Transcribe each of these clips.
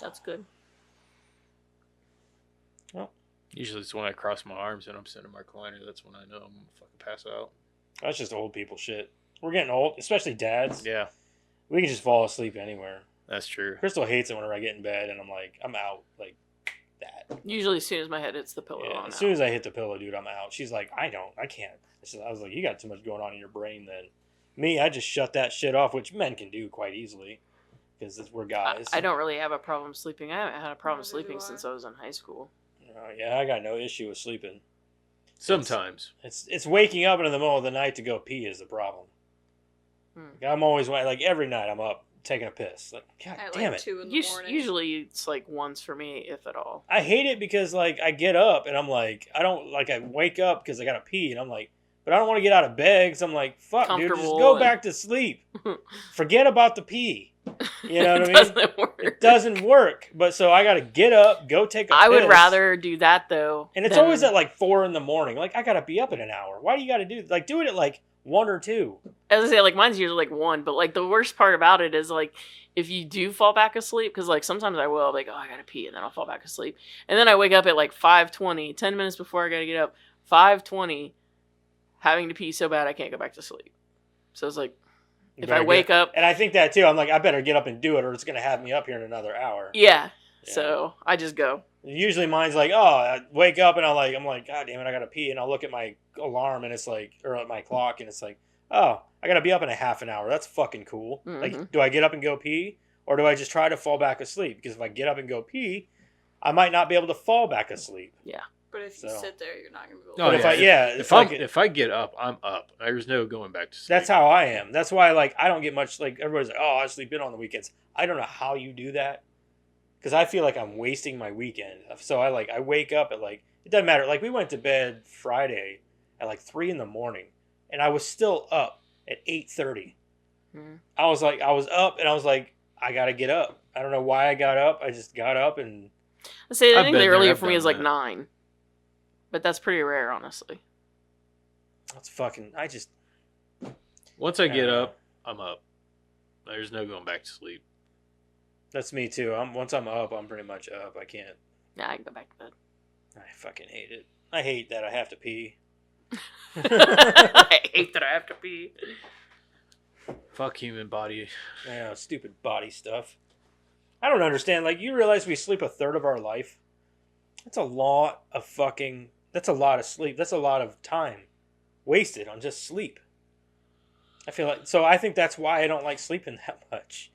That's good. Well, Usually it's when I cross my arms and I'm sitting in my recliner. That's when I know I'm going to fucking pass out. that's just old people shit. We're getting old, especially dads. Yeah, We can just fall asleep anywhere. that's true. Crystal hates it whenever I get in bed and I'm like, I'm out. Like, that. Usually, as soon as my head hits the pillow, Yeah, I'm as soon out. as I hit the pillow, dude, I'm out. She's like, I can't. I was like, you got too much going on in your brain then. Me, I just shut that shit off, which men can do quite easily because we're guys. I don't really have a problem sleeping. I haven't had a problem Neither sleeping do I. since I was in high school. Yeah, I got no issue with sleeping. Sometimes. It's waking up in the middle of the night to go pee is the problem. I'm always like every night I'm up taking a piss. Like, God At damn like it. 2 in the morning. Usually, it's like once for me, if at all. I hate it because like I get up and I'm like I wake up because I gotta pee and I'm like, but I don't want to get out of bed because I'm like, fuck, dude, just go back to sleep. Forget about the pee. You know what I mean? Doesn't work. It doesn't work. But so I gotta get up, go take a piss. I would rather do that though. And it's always at like 4 in the morning. Like I gotta be up in an hour. Why do you gotta do it at like 1 or 2? As I say, like mine's usually like 1, but like the worst part about it is like if you do fall back asleep, because like sometimes I will, I'll be like, oh, I gotta pee, and then I'll fall back asleep, and then I wake up at like 5:20, 10 minutes before I gotta get up, 5:20, having to pee so bad I can't go back to sleep. So it's like if I wake up, and I think that too. I'm like, I better get up and do it, or it's gonna have me up here in another hour. yeah. So I just go. Usually mine's like, oh, I wake up and I'm like, God damn it, I gotta pee, and I'll look at my alarm and it's like, or at my clock and it's like, oh, I gotta be up in a half an hour. That's fucking cool. Mm-hmm. Like, do I get up and go pee, or do I just try to fall back asleep? Because if I get up and go pee, I might not be able to fall back asleep. Yeah. But if you sit there, you're not going to be able to. Oh, But yeah. If I get up, I'm up. There's no going back to sleep. That's how I am. That's why like I don't get much. Like everybody's like, oh, I sleep in on the weekends. I don't know how you do that. Because I feel like I'm wasting my weekend. So I wake up at like, it doesn't matter. Like we went to bed Friday at like 3 in the morning and I was still up at 8:30. I was up and I was like, I got to get up. I don't know why I got up. I just got up and. I say I think the earlier for me is like 9. But that's pretty rare, honestly. That's fucking, Once I get up, I'm up. There's no going back to sleep. That's me too. Once I'm up, I'm pretty much up. I can't. Yeah, I can go back to bed. I fucking hate it. I hate that I have to pee. I hate that I have to pee. Fuck human body. Yeah, stupid body stuff. I don't understand. Like, you realize we sleep a third of our life? That's a lot of fucking... That's a lot of sleep. That's a lot of time wasted on just sleep. I feel like... So I think that's why I don't like sleeping that much.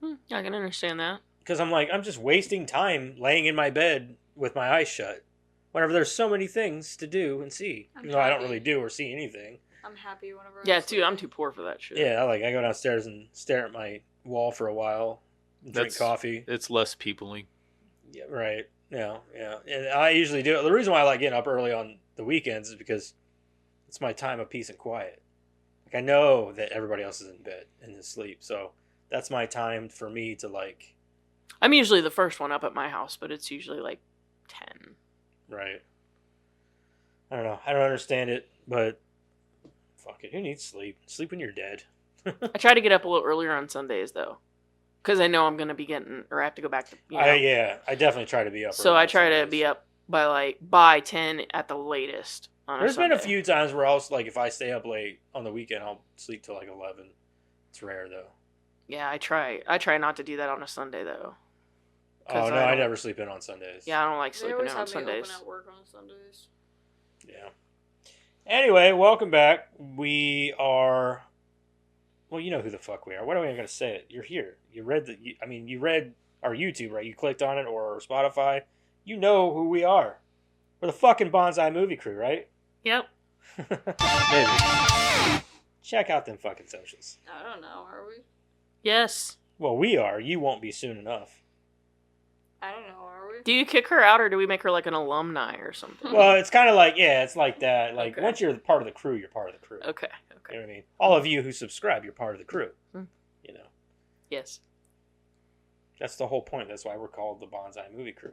I can understand that. Because I'm like, I'm just wasting time laying in my bed with my eyes shut. Whenever there's so many things to do and see. Even though I don't really do or see anything. I'm happy whenever I'm too poor for that shit. Yeah, I go downstairs and stare at my wall for a while. Drink coffee. It's less peopling. Yeah, right. Yeah. And I usually do it. The reason why I like getting up early on the weekends is because it's my time of peace and quiet. Like, I know that everybody else is in bed and asleep, so that's my time for me to like... I'm usually the first one up at my house, but it's usually like 10. Right. I don't know. I don't understand it, but fuck it. Who needs sleep? Sleep when you're dead. I try to get up a little earlier on Sundays, though. Because I know I'm going to be getting... Or I have to go back to... Yeah, I definitely try to be up. So I try to be up by 10 at the latest on There's been a few times where I'll, like, if I stay up late on the weekend, I'll sleep till like 11. It's rare, though. Yeah, I try. I try not to do that on a Sunday, though. Oh, no, I never sleep in on Sundays. Yeah, I don't like sleeping in on Sundays. They always have me open at work on Sundays. Yeah. Anyway, welcome back. We are... Well, you know who the fuck we are. What am I going to say it? You're here. You read our YouTube, right? You clicked on it, or Spotify. You know who we are. We're the fucking Bonsai Movie Crew, right? Yep. Maybe. Check out them fucking socials. I don't know. Are we? Yes. Well, we are. You won't be soon enough. I don't know. Are we? Do you kick her out, or do we make her like an alumni or something? Well, it's kind of like, yeah, it's like that. Like, once you're part of the crew, you're part of the crew. Okay. You know what I mean? All of you who subscribe, you're part of the crew. You know? Yes. That's the whole point. That's why we're called the Bonsai Movie Crew.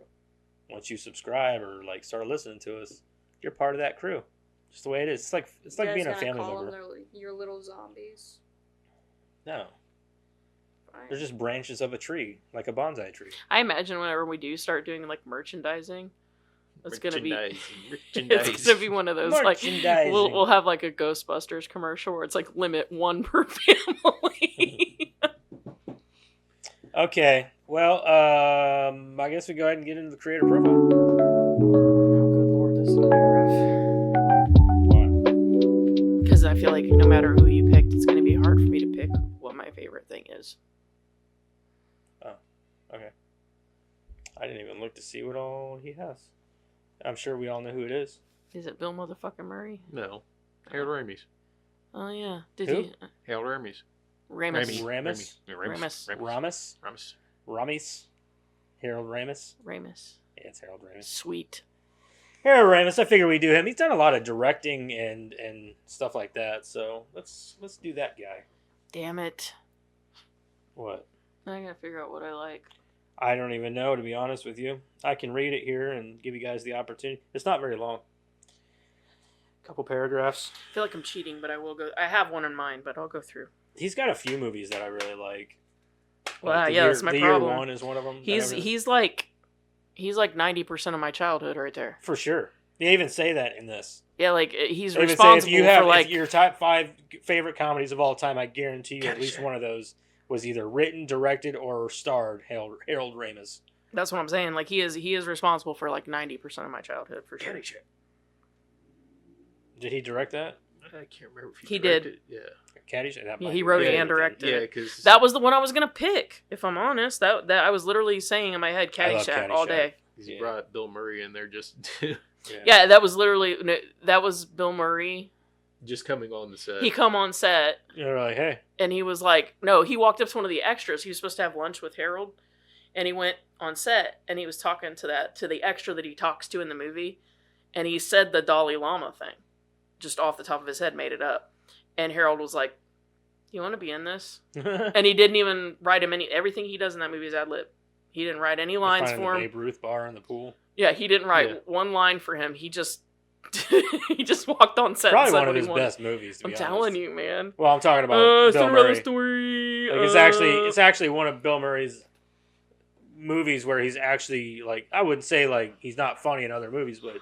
Once you subscribe or like start listening to us, you're part of that crew. Just the way it is. It's like being a family member. Your little zombies. No. Fine. They're just branches of a tree, like a bonsai tree. I imagine whenever we do start doing like merchandising, it's gonna be Merchandise. it's gonna be one of those like Merchandising. we'll have like a Ghostbusters commercial where it's like limit 1 per family. Okay, well, I guess we go ahead and get into the creator profile. Oh, good lord, this is gonna be rough. Because I feel like no matter who you picked, it's gonna be hard for me to pick what my favorite thing is. Okay. I didn't even look to see what all he has. I'm sure we all know who it is. Is it Bill motherfucking Murray? No. Harold Ramis. Oh yeah. Did Who? he? Harold Ramis. Ramis. Ramis? Ramis. Ramis? Ramis? Harold Ramis? Ramis. Yeah, it's Harold Ramis. Sweet. Harold Ramis, I figure we do him. He's done a lot of directing and stuff like that, so let's do that guy. Damn it. What? I gotta figure out what I like. I don't even know, to be honest with you. I can read it here and give you guys the opportunity. It's not very long. Couple paragraphs. I feel like I'm cheating, but I will go. I have one in mind, but I'll go through. He's got a few movies that I really like. Well, Like yeah, that's my problem. Year One is one of them. He's like 90% of my childhood right there. For sure. They even say that in this. Yeah, like he's They even say responsible for like if your top 5 favorite comedies of all time, I guarantee you at least one of those was either written, directed, or starred Harold Ramis. That's what I'm saying. Like he is responsible for like 90% of my childhood for sure. Did he direct that? I can't remember if He directed. did. Yeah. Caddyshack? That Yeah, might he be wrote the it other and thing. directed. Yeah, because That was the one I was gonna pick. If I'm honest, that I was literally saying in my head I love Caddyshack all Caddyshack. day. he Yeah. brought Bill Murray in there just Yeah, that was literally that was Bill Murray. just coming on the set. He come on set You're like, hey. and he was like, no, he walked up to one of the extras. He was supposed to have lunch with Harold, and he went on set and he was talking to the extra that he talks to in the movie, and he said the Dalai Lama thing, just off the top of his head, made it up, and Harold was like, "You want to be in this?" And he didn't even write him everything he does in that movie is ad lib. He didn't write any lines for him. The Babe Ruth bar in the pool. Yeah, he didn't write one line for him. He just he just walked on set. Probably and said one of what he his wanted. best movies. To I'm be telling honest. you, man. Well, I'm talking about Bill Cinderella Murray. Story. Like it's actually one of Bill Murray's movies where he's actually like, I wouldn't say like he's not funny in other movies, but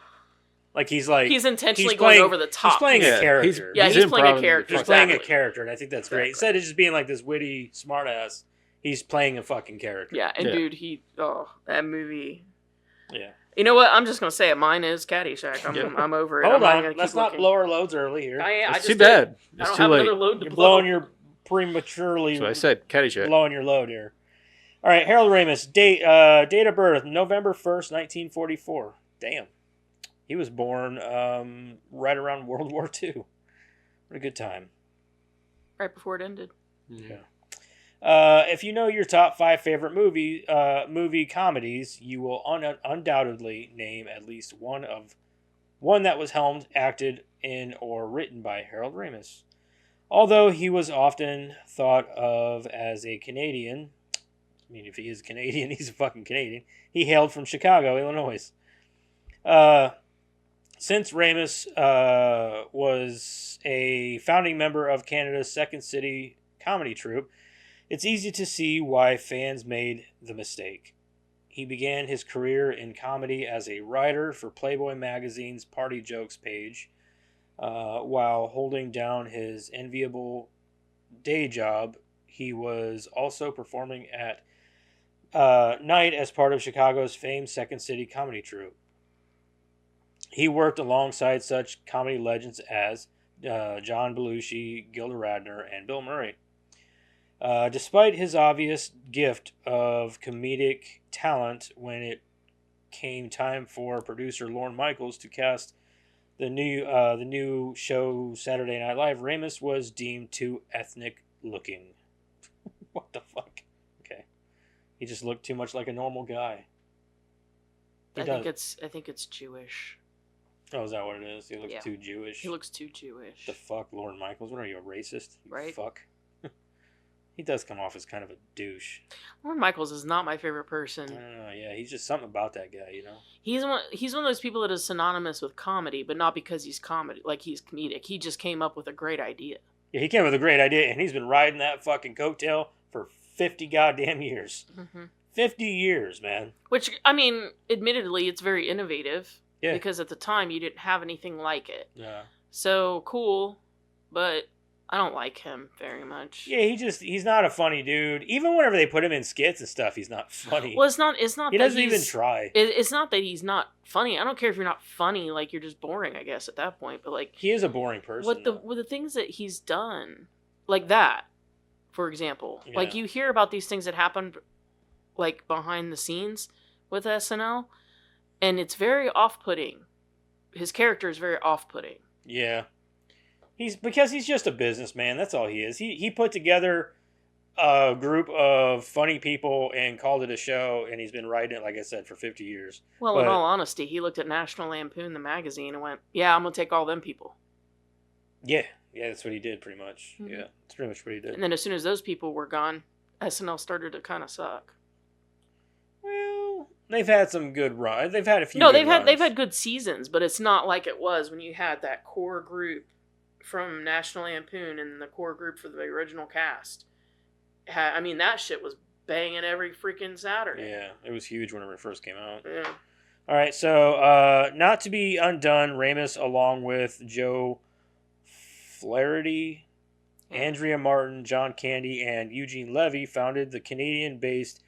like he's intentionally he's going playing- over the top. He's playing a Yeah, character. he's playing a improv- character. He's playing a Exactly. character, and I think that's great. Instead of just being like this witty smartass, he's playing a fucking character. Yeah, and Yeah. dude, that movie. Yeah. You know what? I'm just gonna say it. Mine is Caddyshack. I'm over it. Hold I'm not on. gonna keep Let's not looking. blow our loads early here. I It's just too did. bad. I It's don't too have late. another load to You're blow. blowing your prematurely So I said Caddyshack. blowing your load here. All right, Harold Ramis. Date of birth November 1st, 1944. Damn. He was born right around World War II. What a good time. Right before it ended. Yeah. If you know your top 5 favorite movie comedies, you will undoubtedly name at least one that was helmed, acted in, or written by Harold Ramis. Although he was often thought of as a Canadian, I mean, if he is Canadian, he's a fucking Canadian. He hailed from Chicago, Illinois. Since Ramis was a founding member of Canada's Second City comedy troupe, it's easy to see why fans made the mistake. He began his career in comedy as a writer for Playboy magazine's Party Jokes page, while holding down his enviable day job. He was also performing at night as part of Chicago's famed Second City comedy troupe. He worked alongside such comedy legends as John Belushi, Gilda Radner, and Bill Murray. Despite his obvious gift of comedic talent, when it came time for producer Lorne Michaels to cast the new show Saturday Night Live, Ramis was deemed too ethnic looking. What the fuck? Okay, he just looked too much like a normal guy. I think it's Jewish. Oh, is that what it is? He looks Yeah. too Jewish. He looks too Jewish. The fuck, Lorne Michaels? What are you, a racist? You Right. Fuck. He does come off as kind of a douche. Lorne Michaels is not my favorite I person. don't know. Yeah, he's just something about that guy, you know. He's one of those people that is synonymous with comedy, but not because he's comedic. He just came up with a great idea. Yeah, he came up with a great idea, and he's been riding that fucking coattail for 50 goddamn years. Mm-hmm. 50 years, man. Which, I mean, admittedly, it's very innovative. Yeah. Because at the time, you didn't have anything like it. Yeah. So, cool. But I don't like him very much. Yeah, he's not a funny dude. Even whenever they put him in skits and stuff, he's not funny. Well, it's not he that doesn't he's, even try. It's not that he's not funny. I don't care if you're not funny. Like, you're just boring, I guess, at that point. But, like... He is a boring person. With the things that he's done, like that, for example. Yeah. Like, you hear about these things that happened, like, behind the scenes with SNL, and it's very off-putting. His character is very off-putting. Yeah. Because he's just a businessman. That's all he is. He put together a group of funny people and called it a show, and he's been writing it, like I said, for 50 years. Well, in all honesty, he looked at National Lampoon, the magazine, and went, yeah, I'm going to take all them people. Yeah, that's what he did, pretty much. Mm-hmm. Yeah, that's pretty much what he did. And then as soon as those people were gone, SNL started to kind of suck. Well, they've had some good runs. They've had a few. No, they've had good seasons, but it's not like it was when you had that core group from National Lampoon and the core group for the original cast. I mean, that shit was banging every freaking Saturday. Yeah, it was huge whenever it first came out. Yeah. All right, so Not to Be Undone, Ramis, along with Joe Flaherty, Andrea Martin, John Candy, and Eugene Levy, founded the Canadian-based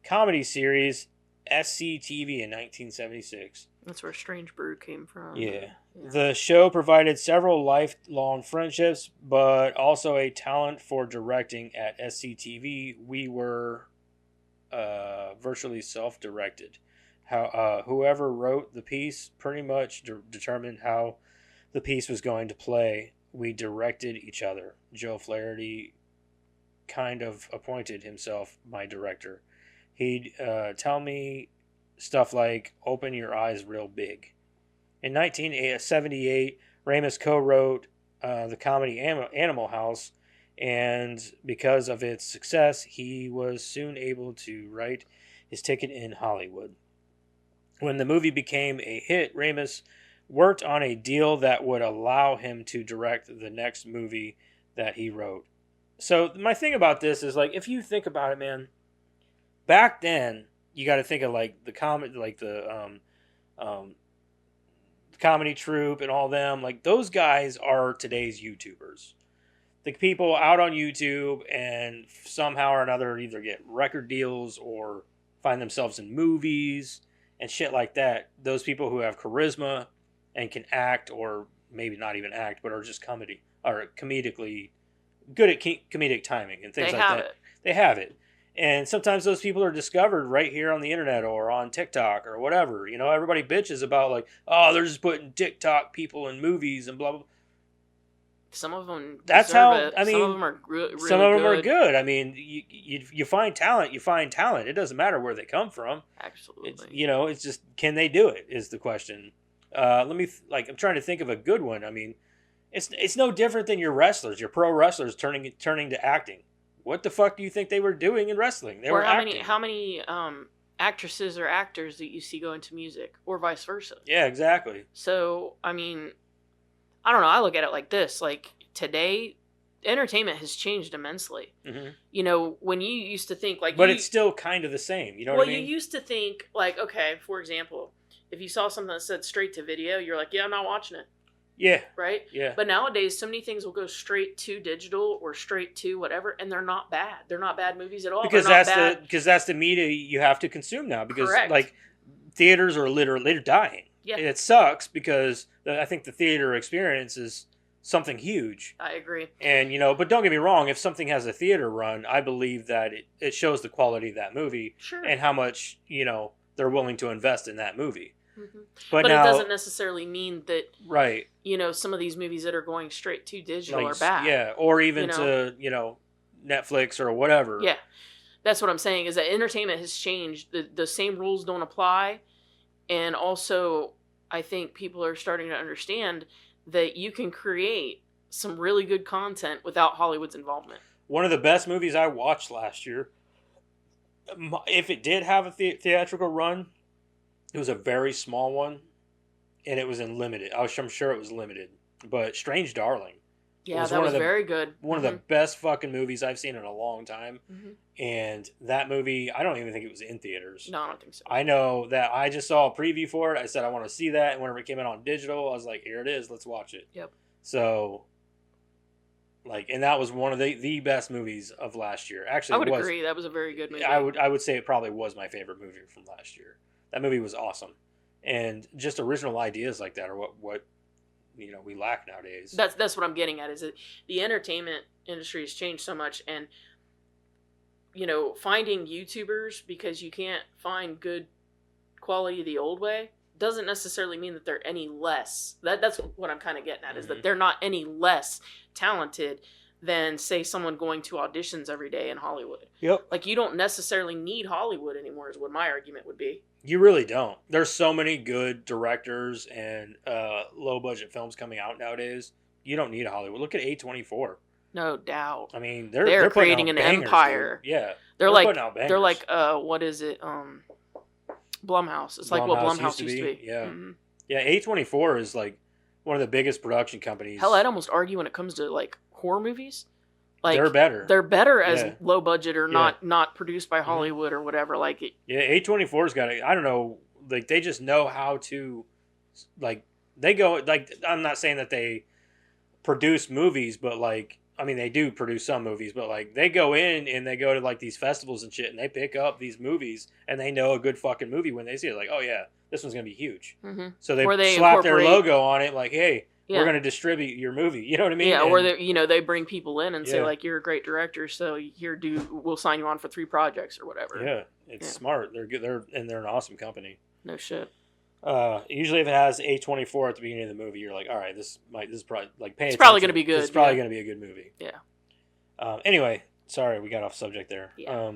comedy series SCTV in 1976. That's where Strange Brew came from. Yeah. The show provided several lifelong friendships, but also a talent for directing. At SCTV, we were virtually self-directed. Whoever wrote the piece pretty much determined how the piece was going to play. We directed each other. Joe Flaherty kind of appointed himself my director. He'd tell me stuff like, open your eyes real big. In 1978, Ramis co-wrote the comedy Animal House, and because of its success, he was soon able to write his ticket in Hollywood. When the movie became a hit, Ramis worked on a deal that would allow him to direct the next movie that he wrote. So my thing about this is, like, if you think about it, man, back then you got to think of like the comedy troupe and all them. Like, those guys are today's YouTubers. The people out on YouTube and somehow or another either get record deals or find themselves in movies and shit like that. Those people who have charisma and can act, or maybe not even act, but are just comedically good at comedic timing and things like that. They have it. And sometimes those people are discovered right here on the internet or on TikTok or whatever. You know, everybody bitches about, like, oh, they're just putting TikTok people in movies and blah, blah, blah. Some of them That's how, it. I mean, some of them are really some of them are good. I mean, you find talent, you find talent. It doesn't matter where they come from. Absolutely. It's just, can they do it is the question. I'm trying to think of a good one. I mean, it's no different than your wrestlers, your pro wrestlers turning to acting. What the fuck do you think they were doing in wrestling? They were acting. How many actresses or actors that you see go into music, or vice versa? Yeah, exactly. So, I mean, I don't know. I look at it like this. Like, today, entertainment has changed immensely. Mm-hmm. You know, when you used to think, like... But it's still kind of the same. You know what I mean? Well, you used to think, like, okay, for example, if you saw something that said straight to video, you're like, yeah, I'm not watching it. Yeah. Right? Yeah. But nowadays, so many things will go straight to digital or straight to whatever, and they're not bad. They're not bad movies at all. Because that's the media you have to consume now. Because, correct, like, theaters are literally dying. Yeah. It sucks because I think the theater experience is something huge. I agree. And, but don't get me wrong, if something has a theater run, I believe that it shows the quality of that movie. Sure. And how much, they're willing to invest in that movie. Mm-hmm. But it now, doesn't necessarily mean that, right, some of these movies that are going straight to digital are bad. Yeah, or even to, Netflix or whatever. Yeah. That's what I'm saying, is that entertainment has changed. The same rules don't apply. And also, I think people are starting to understand that you can create some really good content without Hollywood's involvement. One of the best movies I watched last year, if it did have a theatrical run, it was a very small one, and it was in limited. I'm sure it was limited, but Strange Darling. Yeah, was that one was of the very good. one of the best fucking movies I've seen in a long time. Mhm. And that movie, I don't even think it was in theaters. No, I don't think so. I know that I just saw a preview for it. I said I want to see that, and whenever it came out on digital, I was like, "Here it is, let's watch it." Yep. So, like, and that was one of the best movies of last year. Actually, I would it was, agree. That was a very good movie. I would say it probably was my favorite movie from last year. That movie was awesome, and just original ideas like that are what we lack nowadays. That's what I'm getting at. Is that the entertainment industry has changed so much, and finding YouTubers because you can't find good quality the old way doesn't necessarily mean that they're any less. That's what I'm kind of getting at, is that they're not any less talented than, say, someone going to auditions every day in Hollywood. Yep. Like, you don't necessarily need Hollywood anymore, is what my argument would be. You really don't. There's so many good directors and low budget films coming out nowadays. You don't need Hollywood. Look at A24. No doubt. I mean, They're they're putting creating out an bangers, empire. dude. Yeah. They're like putting out bangers. they're like what is it? Blumhouse. It's like what Blumhouse used to be. Yeah. Mhm. Yeah, A24 is like one of the biggest production companies. Hell, I'd almost argue when it comes to like horror movies, like they're better. They're better as Yeah. low budget or Yeah. not produced by Hollywood or whatever. Like it, Yeah, A24's got I don't know, like they just know how to, like they go like I'm not saying that they produce movies, but like I mean they do produce some movies, but like they go in and they go to like these festivals and shit, and they pick up these movies and they know a good fucking movie when they see it. Like, oh yeah, this one's gonna be huge. Mhm. So they, Or they slap their incorporate- logo on it, like, hey, yeah. we're gonna distribute your movie. You know what I mean? Yeah, And- or they bring people in and say Yeah. like, you're a great director, so we'll sign you on for 3 projects or whatever. yeah, it's Yeah. smart. They're good. They're an awesome company. No shit. Usually if it has A24 at the beginning of the movie, you're like, all right, this is probably like pay It's probably attention. gonna be good, It's probably yeah. gonna be a good movie. Yeah. Anyway, sorry, we got off subject there. Yeah.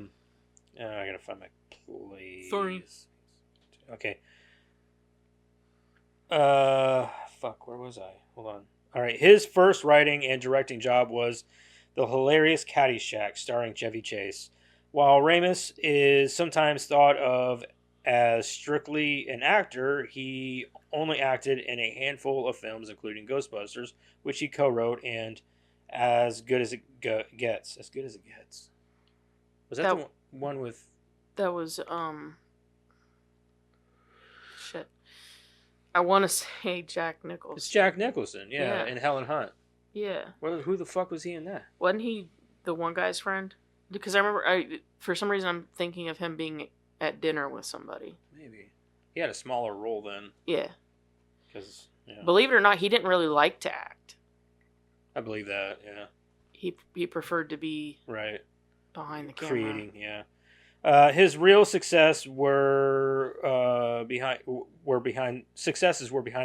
I gotta find my place. Sorry. Okay. Fuck, where was I? Hold on. All right, his first writing and directing job was the hilarious Caddyshack, starring Chevy Chase. While Ramis is sometimes thought of as strictly an actor, he only acted in a handful of films, including Ghostbusters, which he co-wrote, and As Good as It Gets. As Good as It Gets. Was that the one with... That was shit. I want to say Jack It's Nicholson. Jack Nicholson, yeah, Yeah. and Helen Hunt. Yeah. Who the fuck was he in that? Wasn't he the one guy's friend? Because I remember, for some reason, I'm thinking of him being at dinner with somebody. Maybe. He had a smaller role then. Yeah. Because, yeah. Believe it or not, he didn't really like to act. I believe that, yeah. He preferred to be Right. behind the camera. Creating, yeah. His real successes were behind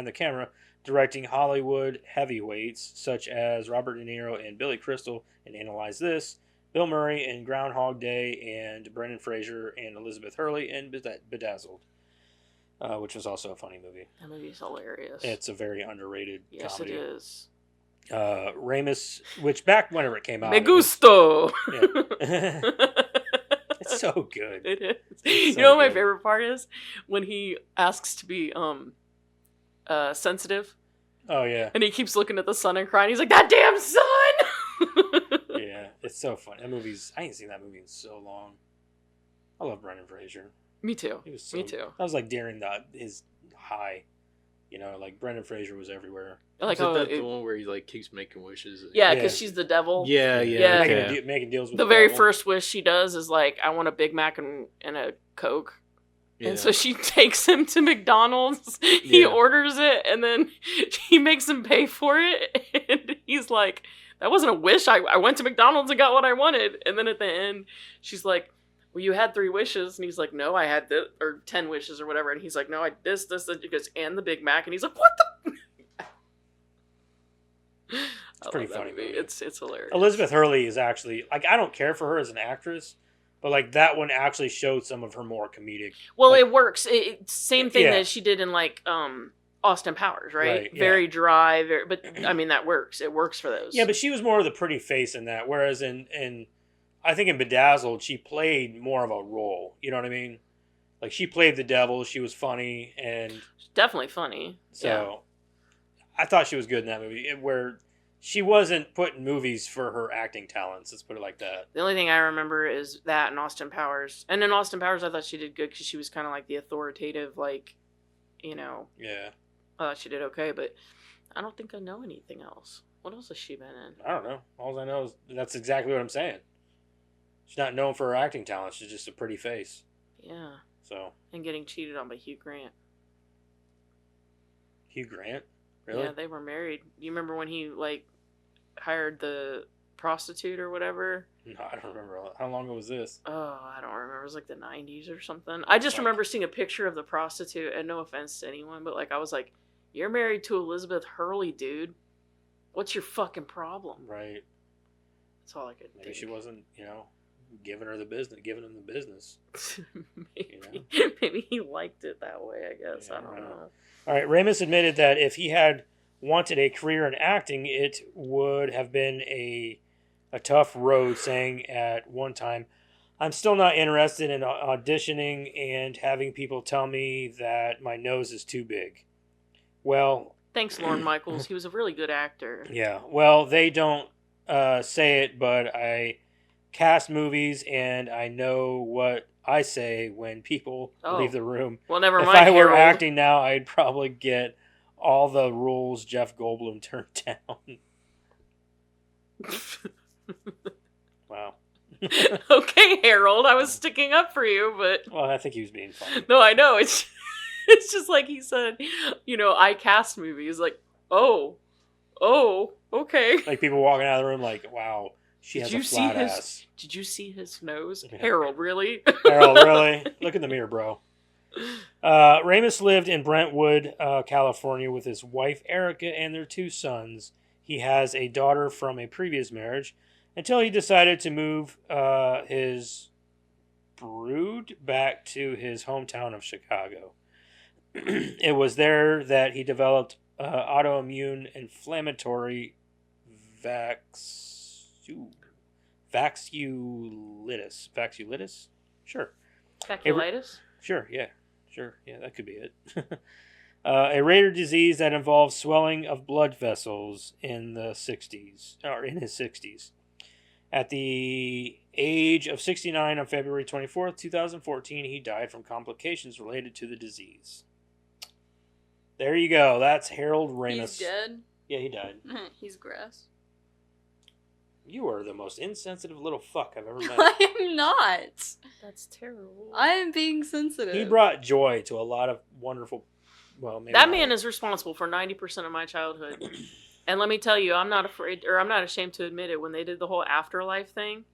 the camera, directing Hollywood heavyweights such as Robert De Niro and Billy Crystal in Analyze This, Bill Murray in Groundhog Day, and Brendan Fraser and Elizabeth Hurley in Bedazzled, which was also a funny movie. That movie's hilarious. It's a very underrated yes, comedy. it is. Ramis, which back whenever it came out, Me it was- gusto. yeah. It's so good. It is. It's so You know what my good. favorite part is? When he asks to be sensitive, Oh yeah, and he keeps looking at the sun and crying. He's like, "That damn sun!" yeah. It's so fun. I ain't seen that movie in so long. I love Brendan Fraser. Me too. He was so, Me too. That was like during his high. Like Brendan Fraser was everywhere. Like, Is it oh, that the one where he like keeps making wishes? yeah, Yeah. because she's the devil. Yeah. Yeah. Okay. Making deals with The very devil. first wish she does is like, "I want a Big Mac and a Coke." Yeah. And so she takes him to McDonald's. He Yeah. orders it, and then he makes him pay for it. And he's like, "That wasn't a wish. I went to McDonald's and got what I wanted." And then at the end, she's like, "Well, you had 3 wishes." And he's like, "No, I had or 10 wishes or whatever." And he's like, "No, I this." He goes, "And the Big Mac." And he's like, "What the?" It's pretty funny movie. It's hilarious. Elizabeth Hurley is actually like I don't care for her as an actress, but like that one actually showed some of her more comedic. Well, like- it works. Same thing Yeah. that she did in like Austin Powers, right? Right, yeah. Very dry, but I mean that works. It works for those. Yeah, but she was more of the pretty face in that, whereas in I think in Bedazzled she played more of a role. You know what I mean? Like she played the devil. She was funny, and It's definitely funny. so I thought she was good in that movie. Where she wasn't put in movies for her acting talents. Let's put it like that. The only thing I remember is that and Austin Powers. And in Austin Powers, I thought she did good because she was kind of like the authoritative, like, you know. Yeah. I thought she did okay, but I don't think I know anything else. What else has she been in? I don't know. All I know is that's exactly what I'm saying. She's not known for her acting talent. She's just a pretty face. Yeah. So. And getting cheated on by Hugh Grant. Hugh Grant? Really? Yeah, they were married. You remember when he, like, hired the prostitute or whatever? No, I don't remember. How long ago was this? Oh, I don't remember. It was like the 90s or something. I just remember seeing a picture of the prostitute, and no offense to anyone, but, like, I was like, you're married to Elizabeth Hurley, dude. What's your fucking problem? Right. That's all I could Maybe think. she wasn't, giving him the business. Maybe, maybe he liked it that way, I guess. Yeah, I don't know. All right, Ramis admitted that if he had wanted a career in acting, it would have been a tough road, saying at one time, I'm still not interested in auditioning and having people tell me that my nose is too big. Well... Thanks, Lorne Michaels. He was a really good actor. Yeah, well, they don't say it, but I cast movies and I know what I say when people leave the room. Well, never mind. If I were Harold. acting now, I'd probably get all the roles Jeff Goldblum turned down. Wow. Okay, Harold, I was sticking up for you, but Well, I think he was being funny. no, I know it's just like he said. I cast movies. Like, oh, okay. Like people walking out of the room, like, wow, she has a flat ass. Did you see his nose, Yeah. Harold? Really? Harold, really? Look in the mirror, bro. Ramis lived in Brentwood, California with his wife Erica and their 2 sons. He has a daughter from a previous marriage until he decided to move his brood back to his hometown of Chicago. It was there that he developed autoimmune inflammatory vasculitis. Vasculitis? Sure. Vasculitis? Sure, yeah, that could be it. A rare disease that involves swelling of blood vessels in the 60s, or in his 60s. At the age of 69 on February 24th, 2014, he died from complications related to the disease. There you go. That's Harold Ramis. He's dead? Yeah, he died. He's grass. You are the most insensitive little fuck I've ever met. I am not. That's terrible. I am being sensitive. He brought joy to a lot of wonderful... Well, maybe That not. man is responsible for 90% of my childhood. And let me tell you, I'm not afraid, or I'm not ashamed to admit it, when they did the whole afterlife thing,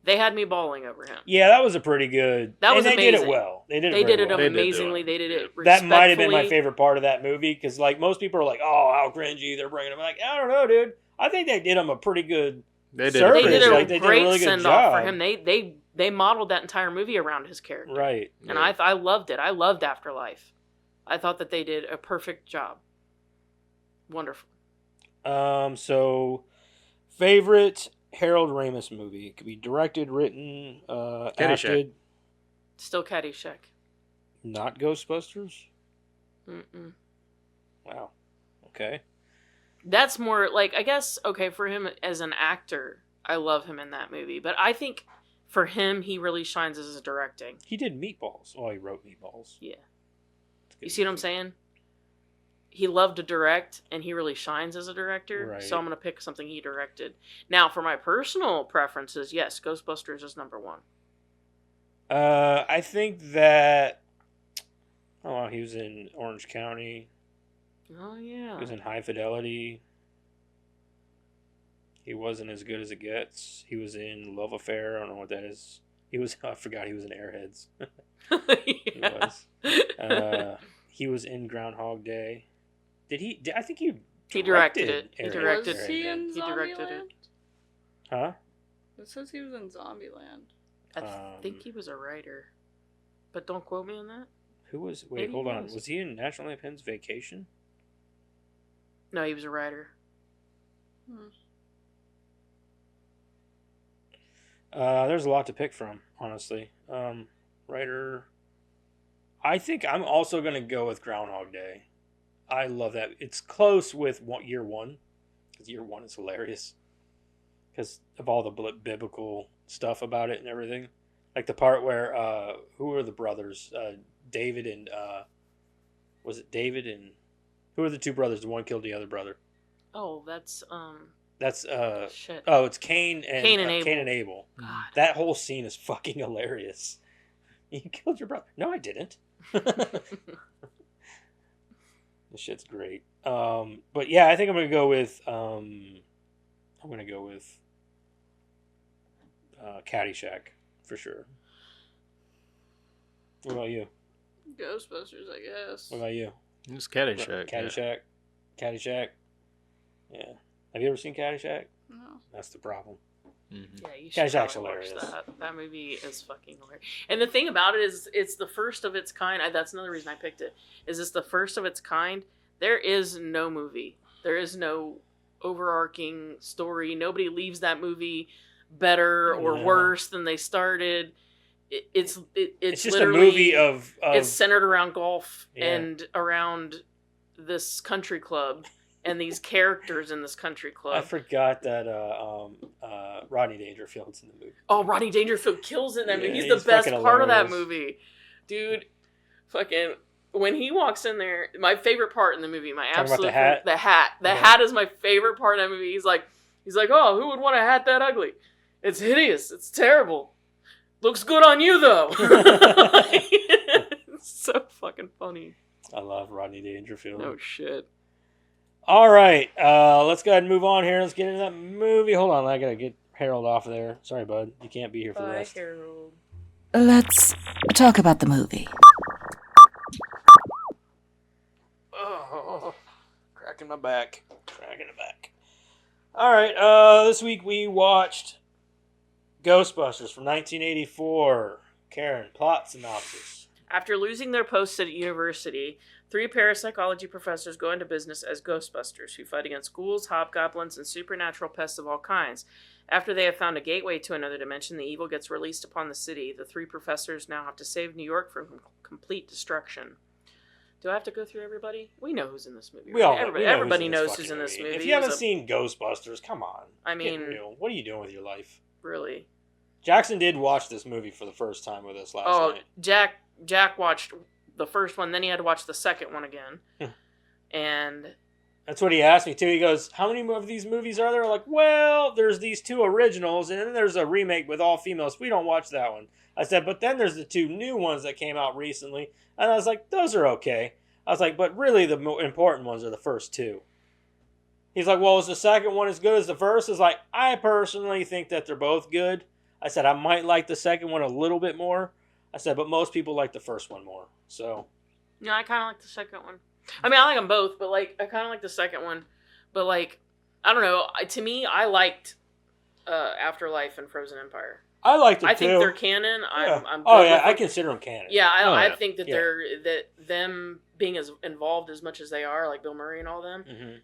they had me bawling over him. Yeah, that was a pretty good... That was and they did it amazing. well. They did it They very did it well. amazingly. They did it That respectfully. might have been my favorite part of that movie, because like most people are like, "Oh, how cringy they're bringing him." Like, I don't know, dude. I think they did him a pretty good service. They did a Like, they did a great really good send-off for job. him. They modeled that entire movie around his character. Right. And I loved it. I loved Afterlife. I thought that they did a perfect job. Wonderful. So, favorite Harold Ramis movie. It could be directed, written, acted. Still Caddyshack. Not Ghostbusters? Mm-mm. Wow. Okay. That's more like, I guess, okay, for him as an actor, I love him in that movie. But I think for him, he really shines as his directing. He did Meatballs. Oh, he wrote Meatballs. Yeah. You see what I'm saying? He loved to direct, and he really shines as a director. Right. So I'm going to pick something he directed. Now, for my personal preferences, yes, Ghostbusters is number 1. I think that... Oh, he was in Orange County. Oh, yeah. He was in High Fidelity. He wasn't as good as it gets. He was in Love Affair. I don't know what that is. I forgot he was in Airheads. He was. He was in Groundhog Day. I think he directed it. He Airheads. directed Was he in He directed it. Zombieland? Huh? It says he was in Zombieland. I think he was a writer. But don't quote me on that. Who was... Wait, Maybe hold he on. was. Was he in National Lampoon's Vacation? No, he was a writer. There's a lot to pick from, honestly. Writer... I think I'm also going to go with Groundhog Day. I love that. It's close with Year One. because year one is hilarious because of all the biblical stuff about it and everything. Like the part where who are the brothers? David and was it David and who are the two brothers? The one killed the other brother. Oh, that's shit. Oh, it's Cain and Abel. Cain and Abel. God. That whole scene is fucking hilarious. You killed your brother. No, I didn't. This shit's great. But yeah, I think I'm gonna go with Caddyshack for sure. What about you? Ghostbusters, I guess. What about you? It's Caddyshack. Caddyshack. Caddyshack. Yeah. Have you ever seen Caddyshack? No. That's the problem. Mm-hmm. Yeah, you should Caddyshack's probably watch hilarious. that movie is fucking hilarious. And the thing about it is, it's the first of its kind. That's another reason I picked it. Is it's the first of its kind. There is no movie. There is no overarching story. Nobody leaves that movie better or worse than they started. It's just a literally, movie of it's centered around golf Yeah. and around this country club and these characters in this country I club. forgot that Rodney Dangerfield's in the movie. Oh, Rodney Dangerfield kills it in that movie. Yeah, He's the he's best fucking part of that hilarious. movie. Dude, fucking, when he walks in there, my favorite part in the movie, my Talking about absolute the hat? the hat. The Okay. hat is my favorite part of that movie. He's like, oh, who would want a hat that ugly? It's hideous. It's terrible. Looks good on you, though. It's so fucking funny. I love Rodney Dangerfield. No shit. All right, let's go ahead and move on here. Let's get into that movie. Hold on, I gotta get Harold off of there. Sorry, bud. You can't be here for the Bye, rest. Harold. Let's talk about the movie. Oh, cracking my back. All right, this week we watched Ghostbusters from 1984. Karen, plot synopsis. After losing their posts at university, 3 parapsychology professors go into business as Ghostbusters, who fight against ghouls, hobgoblins, and supernatural pests of all kinds. After they have found a gateway to another dimension, the evil gets released upon the city. The 3 professors now have to save New York from complete destruction. Do I have to go through everybody? We know who's in this movie. We all everybody who's knows fucking who's in this movie. If you haven't seen Ghostbusters, come on. I Get mean, real. What are you doing with your life? really. Jackson did watch this movie for the first time with us last Oh, night. Jack watched the first one, then he had to watch the second one again. And That's what he asked me too. He goes, "How many of these movies are there?" I'm like, well, there's these 2 originals, and then there's a remake with all females. We don't watch that one. I said, but then there's the 2 new ones that came out recently, and I was like, those are okay. I was like, but really the important ones are the first 2. He's like, well, is the second one as good as the first? Is like, I personally think that they're both good. I said, I might like the second one a little bit more. I said, but most people like the first one more. So, no, I kind of like the second one. I mean, I like them both, but like, I kind of like the second one. But like, I don't know. To me, I liked Afterlife and Frozen Empire. I liked it I too. think they're canon. Yeah. I'm good Oh yeah, with I it. consider them canon. Yeah, I yeah. think that them being as involved as much as they are, like Bill Murray and all them, Mm-hmm.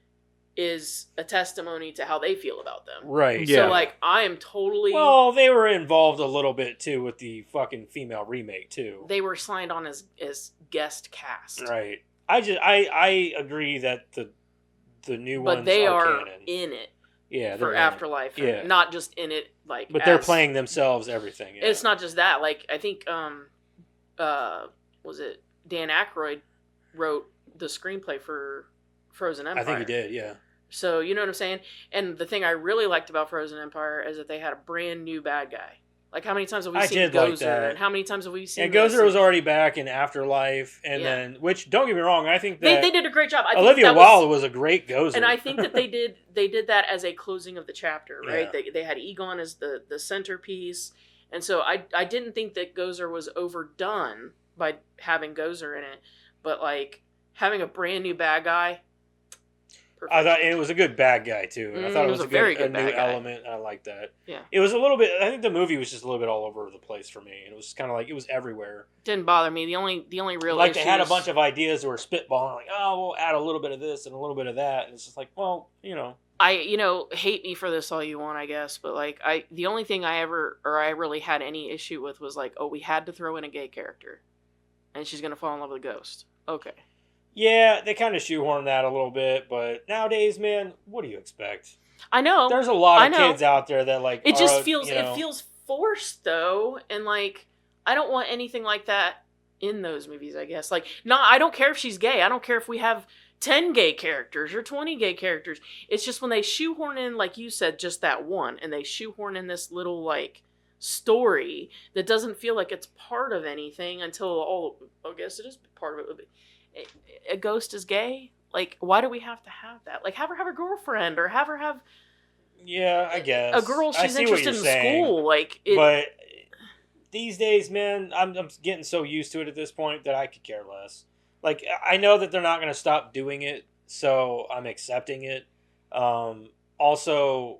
is a testimony to how they feel about them. Right. Yeah. So like, I am totally. Well, they were involved a little bit too with the fucking female remake too. They were signed on as guest cast. Right. I agree that the new ones But they are canon. in it Yeah, for they're in it. Afterlife. Yeah. And not just in it like. But they're as- playing themselves everything. Yeah. It's not just that. Like, I think was it Dan Aykroyd wrote the screenplay for Frozen Empire. I think he did. Yeah. So you know what I'm saying? And the thing I really liked about Frozen Empire is that they had a brand new bad guy. Like, how many times have we I seen did Gozer? like that. And how many times have we seen And this? Gozer was already back in Afterlife, and Yeah. then which don't get me wrong, I think that They did a great job. I think Olivia that Wilde was a great Gozer. and I think that they did that as a closing of the chapter, right? Yeah. They had Egon as the centerpiece, and so I didn't think that Gozer was overdone by having Gozer in it, but like having a brand new bad guy. Perfect. I thought it was a good bad guy too. And I thought it was a very good good new bad guy. element. I like that. Yeah. It was a little bit. I think the movie was just a little bit all over the place for me, and it was kind of like it was everywhere. Didn't bother me. The only real Like they had a issues- bunch of ideas that were spitballing, like, oh, we'll add a little bit of this and a little bit of that, and it's just like, well, I hate me for this all you want, I guess, but like the only thing I really had any issue with was like, oh, we had to throw in a gay character, and she's gonna fall in love with a ghost. Okay, Yeah, they kind of shoehorn that a little bit, but nowadays, man, what do you expect? I know. There's a lot I of know. kids out there that like It just are, feels you know, it feels forced though, and like I don't want anything like that in those movies. I guess like I don't care if she's gay. I don't care if we have 10 gay characters or 20 gay characters. It's just when they shoehorn in, like you said, just that one, and they shoehorn in this little like story that doesn't feel like it's part of anything until I guess it is part of it. A ghost is gay. Like, why do we have to have that? Like, have her have a girlfriend or have her have yeah, I guess a girl she's interested in school. Like, but these days, man, I'm getting so used to it at this point that I could care less. Like, I know that they're not going to stop doing it, so I'm accepting it. Also,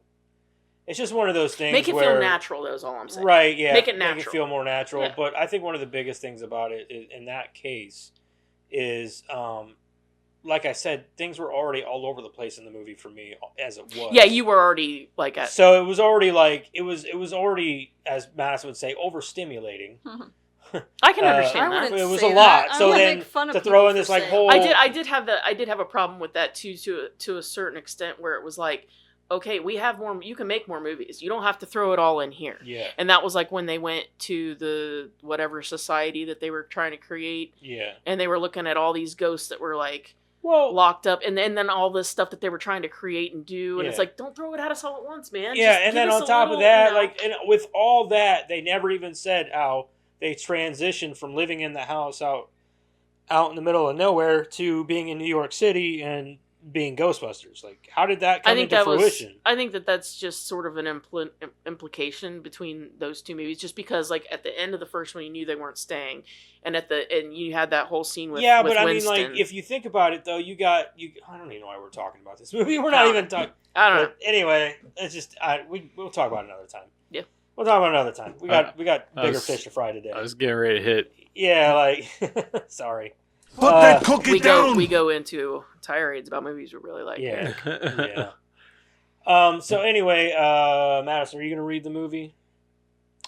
it's just one of those things. Make it feel natural, though, is all I'm saying. Right, yeah. Make it natural. Make it feel more natural. Yeah. But I think one of the biggest things about it in that case is, like I said, things were already all over the place in the movie for me as it was. Yeah, you were already like so it was already like it was already, as Madison would say, overstimulating. I can understand I that. wouldn't It was say a lot. that. I So wouldn't then make fun of to people throw in for this like saying whole that. I did have a problem with that too, to a certain extent, where it was like, okay, we have more. You can make more movies. You don't have to throw it all in here. yeah, And that was like when they went to the whatever society that they were trying to create, yeah. and they were looking at all these ghosts that were like Well, locked up, and then all this stuff that they were trying to create and do, and it's Yeah. like, don't throw it at us all at once, man. yeah, Just and give then us on a top little, of that, you know. like, and with all that, they never even said how they transitioned from living in the house out in the middle of nowhere to being in New York City and being Ghostbusters. Like, how did that come into fruition? I think that's just sort of an implication between those two movies, just because like at the end of the first one, you knew they weren't staying, and you had that whole scene with Yeah, with but I mean, Winston. like, if you think about it, though, I don't even know why we're talking about this movie. We're not even talking. I don't know. But anyway, it's just we'll talk about it another time. Yeah. We'll talk about it another time. We got I bigger was- fish to fry today. I was getting ready to hit. Yeah, like sorry. Put that cookie we down. go into tirades about movies we really like. Yeah. Eric. Yeah. So anyway, Madison, are you gonna read the movie?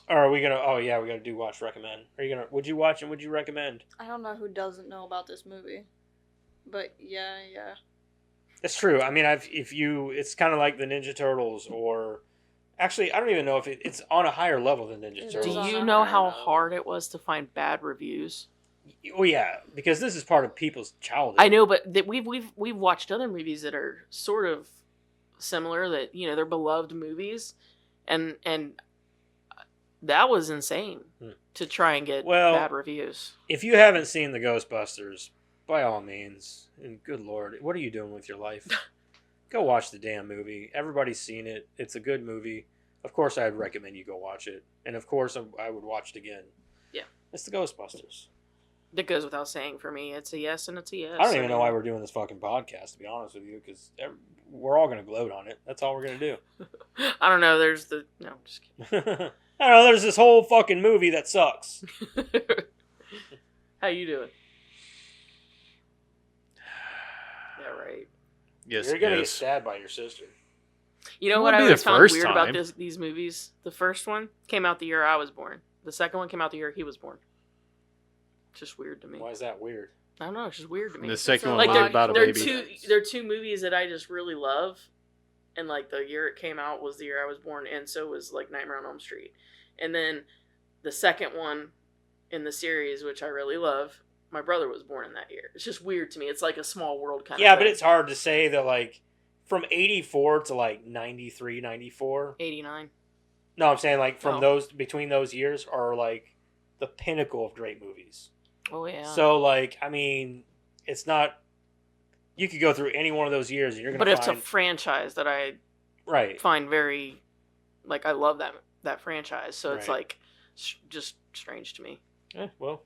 Or are we gonna? Oh yeah, we gotta do watch recommend. Are you gonna? Would you watch and would you recommend? I don't know who doesn't know about this movie, but yeah. It's true. I mean, it's kind of like the Ninja Turtles, or actually, I don't even know if it's on a higher level than Ninja It is Turtles. Do on you a know higher how level. hard it was to find bad reviews? Oh yeah, because this is part of people's childhood. I know, but that we've watched other movies that are sort of similar, that they're beloved movies, and that was insane to try and get bad reviews. If you haven't seen the Ghostbusters, by all means, and good lord, what are you doing with your life? Go watch the damn movie. Everybody's seen it. It's a good movie. Of course, I'd recommend you go watch it, and of course, I would watch it again. Yeah, it's the Ghostbusters. That goes without saying for me. It's a yes and it's a yes. I don't even know why we're doing this fucking podcast, to be honest with you, because we're all going to gloat on it. That's all we're going to do. I don't know. There's the... No, I'm just kidding. I don't know. There's this whole fucking movie that sucks. How you doing? Yeah, right. Yes, You're going to get yes. stabbed by your sister. You know It what wouldn't I be always the found first weird about time. these movies? The first one came out the year I was born. The second one came out the year he was born. Just weird to me. Why is that weird? I don't know. It's just weird to me. And the second So, one like was they're, about a they're baby. they're two movies that I just really love, and like the year it came out was the year I was born, and so was like Nightmare on Elm Street, and then the second one in the series, which I really love, my brother was born in that year. It's just weird to me. It's like a small world kind of Yeah, thing. but it's hard to say that, like, from 84 to, like, 93, 94. 89. No, I'm saying, like, from Oh. between those years are, like, the pinnacle of great movies. Oh yeah. So, like, I mean, it's not... You could go through any one of those years and you're going but to it's find... a franchise that I Right. find very, like, I love that franchise. So it's Right. like just strange to me. Well,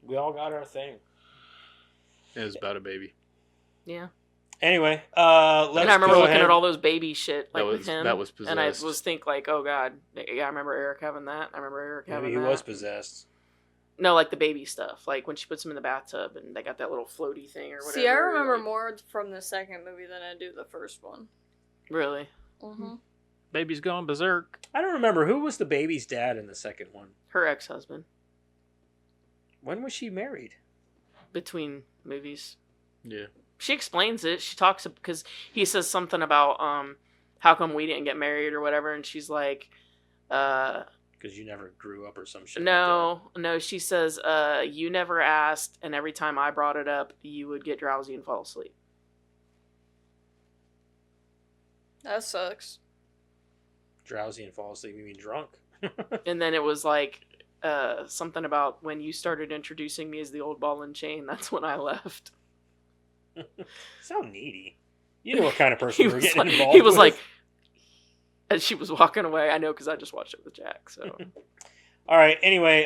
we all got our thing. It was about a baby. Yeah. Anyway, let's And I remember go looking ahead. at all those baby shit like with him. that was and I possessed. was think like, oh god, yeah, I remember Eric having that. I remember Eric having Maybe he that. was possessed. No, like the baby stuff, like when she puts him in the bathtub and they got that little floaty thing or whatever. See, I remember like- more from the second movie than I do the first one. Really, Mm-hmm. Baby's gone berserk. I don't remember. Who was the baby's dad in the second one? her ex-husband. When was she married? between movies. Yeah. She explains it. She talks because he says something about how come we didn't get married or whatever, and she's like, because you never grew up or some shit. no. She says, you never asked, and every time I brought it up, you would get drowsy and fall asleep. That sucks. Drowsy and fall asleep. You mean drunk? And then it was like something about when you started introducing me as the old ball and chain. That's when I left. So needy. You know what kind of person we're getting involved he was with. like, as she was walking away. I know because I just watched it with Jack. So, all right. Anyway,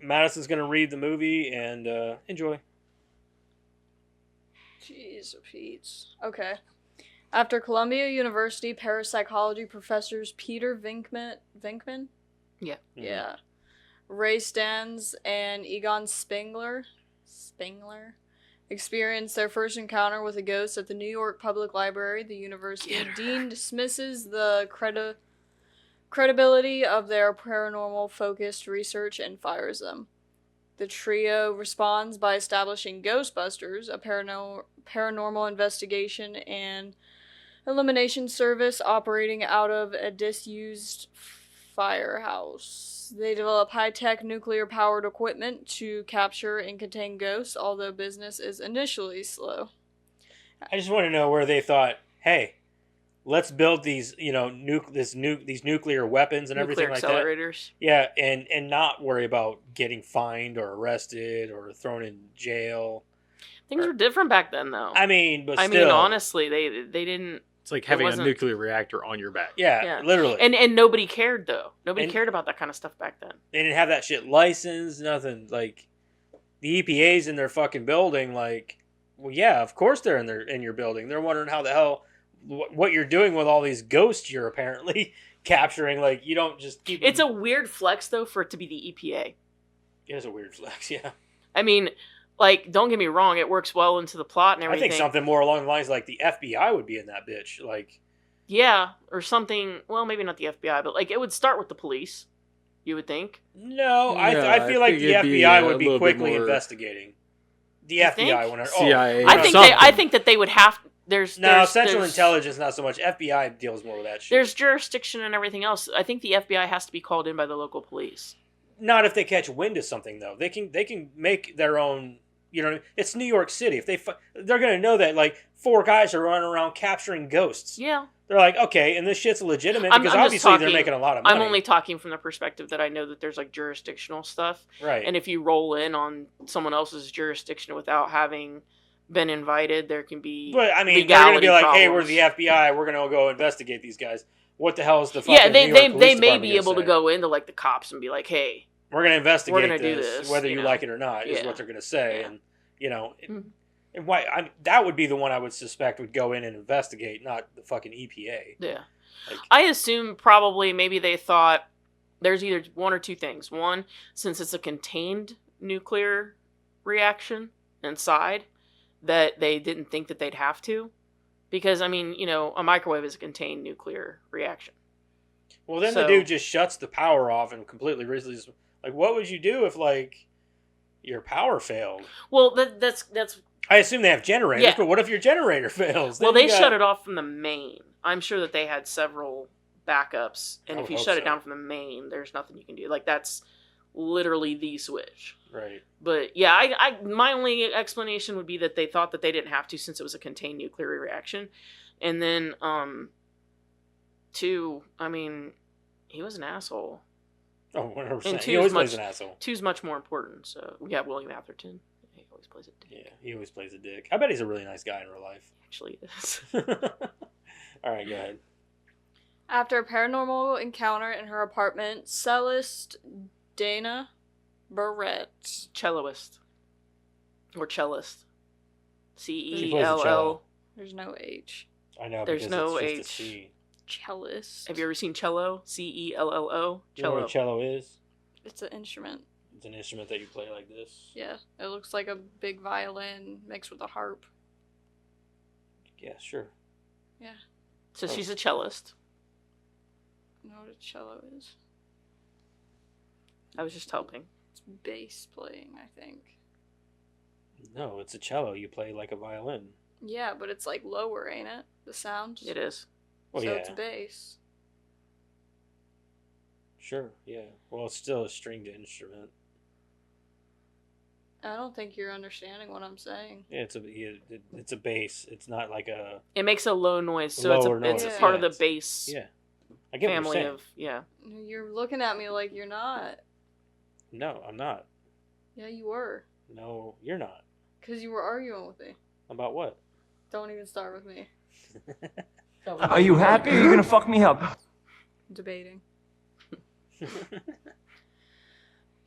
Madison's gonna read the movie and enjoy. Jeez, Pete's. Okay. After Columbia University parapsychology professors Peter Vinkman? Yeah. Yeah. Ray Stans and Egon Spengler experienced their first encounter with a ghost at the New York Public Library. The university dean dismisses the credibility of their paranormal-focused research and fires them. The trio responds by establishing Ghostbusters, a paranormal investigation and elimination service operating out of a disused firehouse. They develop high-tech nuclear-powered equipment to capture and contain ghosts, although business is initially slow. I just want to know where they thought, hey, let's build these, these nuclear weapons and nuclear everything like that. accelerators. Yeah, and not worry about getting fined or arrested or thrown in jail. Things were different back then, though. I mean, but I still. mean, honestly, they didn't. It's like having a wasn't- nuclear reactor on your back. Yeah, literally. And nobody cared though. Nobody And- cared about that kind of stuff back then. They didn't have that shit licensed, nothing. Like, the EPA's in their fucking building, like, well, yeah, of course they're in your building. They're wondering how the hell, what you're doing with all these ghosts you're apparently capturing. Like, you don't just keep... It's a weird flex, though, for it to be the EPA. It is a weird flex, yeah. I mean, like, don't get me wrong, it works well into the plot and I everything. think something more along the lines like the FBI would be in that bitch. Like, yeah, or something, well, maybe not the FBI, but, like, it would start with the police, you would think. no, I I feel like think the it'd be, FBI a would be little bit quickly more- investigating. The You FBI think? when CIA. I think something. I think that they would have, there's Central Intelligence not so much. FBI deals more with that shit. There's jurisdiction and everything else. I think the FBI has to be called in by the local police. Not if they catch wind of something though. They can make their own. You know, it's New York City. If they're gonna know that like 4 guys are running around capturing ghosts. Yeah. They're like, okay, and this shit's legitimate I'm because just obviously they're talking- making a lot of money. I'm only talking from the perspective that I know that there's like jurisdictional stuff. right. And if you roll in on someone else's jurisdiction without having been invited, there can be But I mean, they're gonna be legality like, hey, we're problems. the FBI. We're gonna go investigate these guys. What the hell is the fucking Yeah, New they York they, Police they may Department be gonna able to say? go into like the cops and be like, hey, We're gonna investigate We're gonna do this, whether you you know. like it or not. Is Yeah. what they're gonna say, Yeah. and Mhm. and why that would be the one I would suspect would go in and investigate, not the fucking EPA. yeah. Like, I assume probably maybe they thought there's either one or two things. One, since it's a contained nuclear reaction inside, that they didn't think that they'd have to. Because, I mean, a microwave is a contained nuclear reaction. well, then So- the dude just shuts the power off and completely releases. Like, what would you do if like your power failed? Well, that's I assume they have generators, Yeah. but what if your generator fails? well, they shut it off from the main. I'm sure that they had several backups, and I if would you hope shut it so. down from the main, there's nothing you can do. Like, that's literally the switch. Right. But yeah, I my only explanation would be that they thought that they didn't have to since it was a contained nuclear reaction. And then 2, I mean, he was an asshole. Oh, 100%. And He always two's plays much- an asshole. 2's much more important. So we got William Atherton. He always plays a dick. Yeah, he always plays a dick. I bet he's a really nice guy in real life. Actually, it is. All right, go ahead. After a paranormal encounter in her apartment, cellist Dana Barrett. Celloist. Or cellist. She plays the cello. CELL. There's no H. I know. There's because no it's H. just a C. Cellist. Have you ever seen cello? CELLO. You know what a Cello. cello is? It's an instrument. It's an instrument that you play like this. Yeah, it looks like a big violin mixed with a harp. Yeah, sure. So she's a cellist. You know what a cello is? I was just helping. It's bass playing, I think. No, it's a cello. You play like a violin. Yeah, but it's like lower, ain't it? The sound. It is. Well, so yeah. it's bass. Sure, yeah. Well, it's still a stringed instrument. I don't think you're understanding what I'm saying. Yeah, it's a bass. It's not like a... It makes a low noise, so Lower it's noise, part yeah, of the it's- bass Yeah. I get what you're family saying. of You're looking at me like you're not. No, I'm not. Yeah, you were. No, you're not. Because you were arguing with me. About what? Don't even start with me. Are you happy or are you gonna fuck me up? Debating.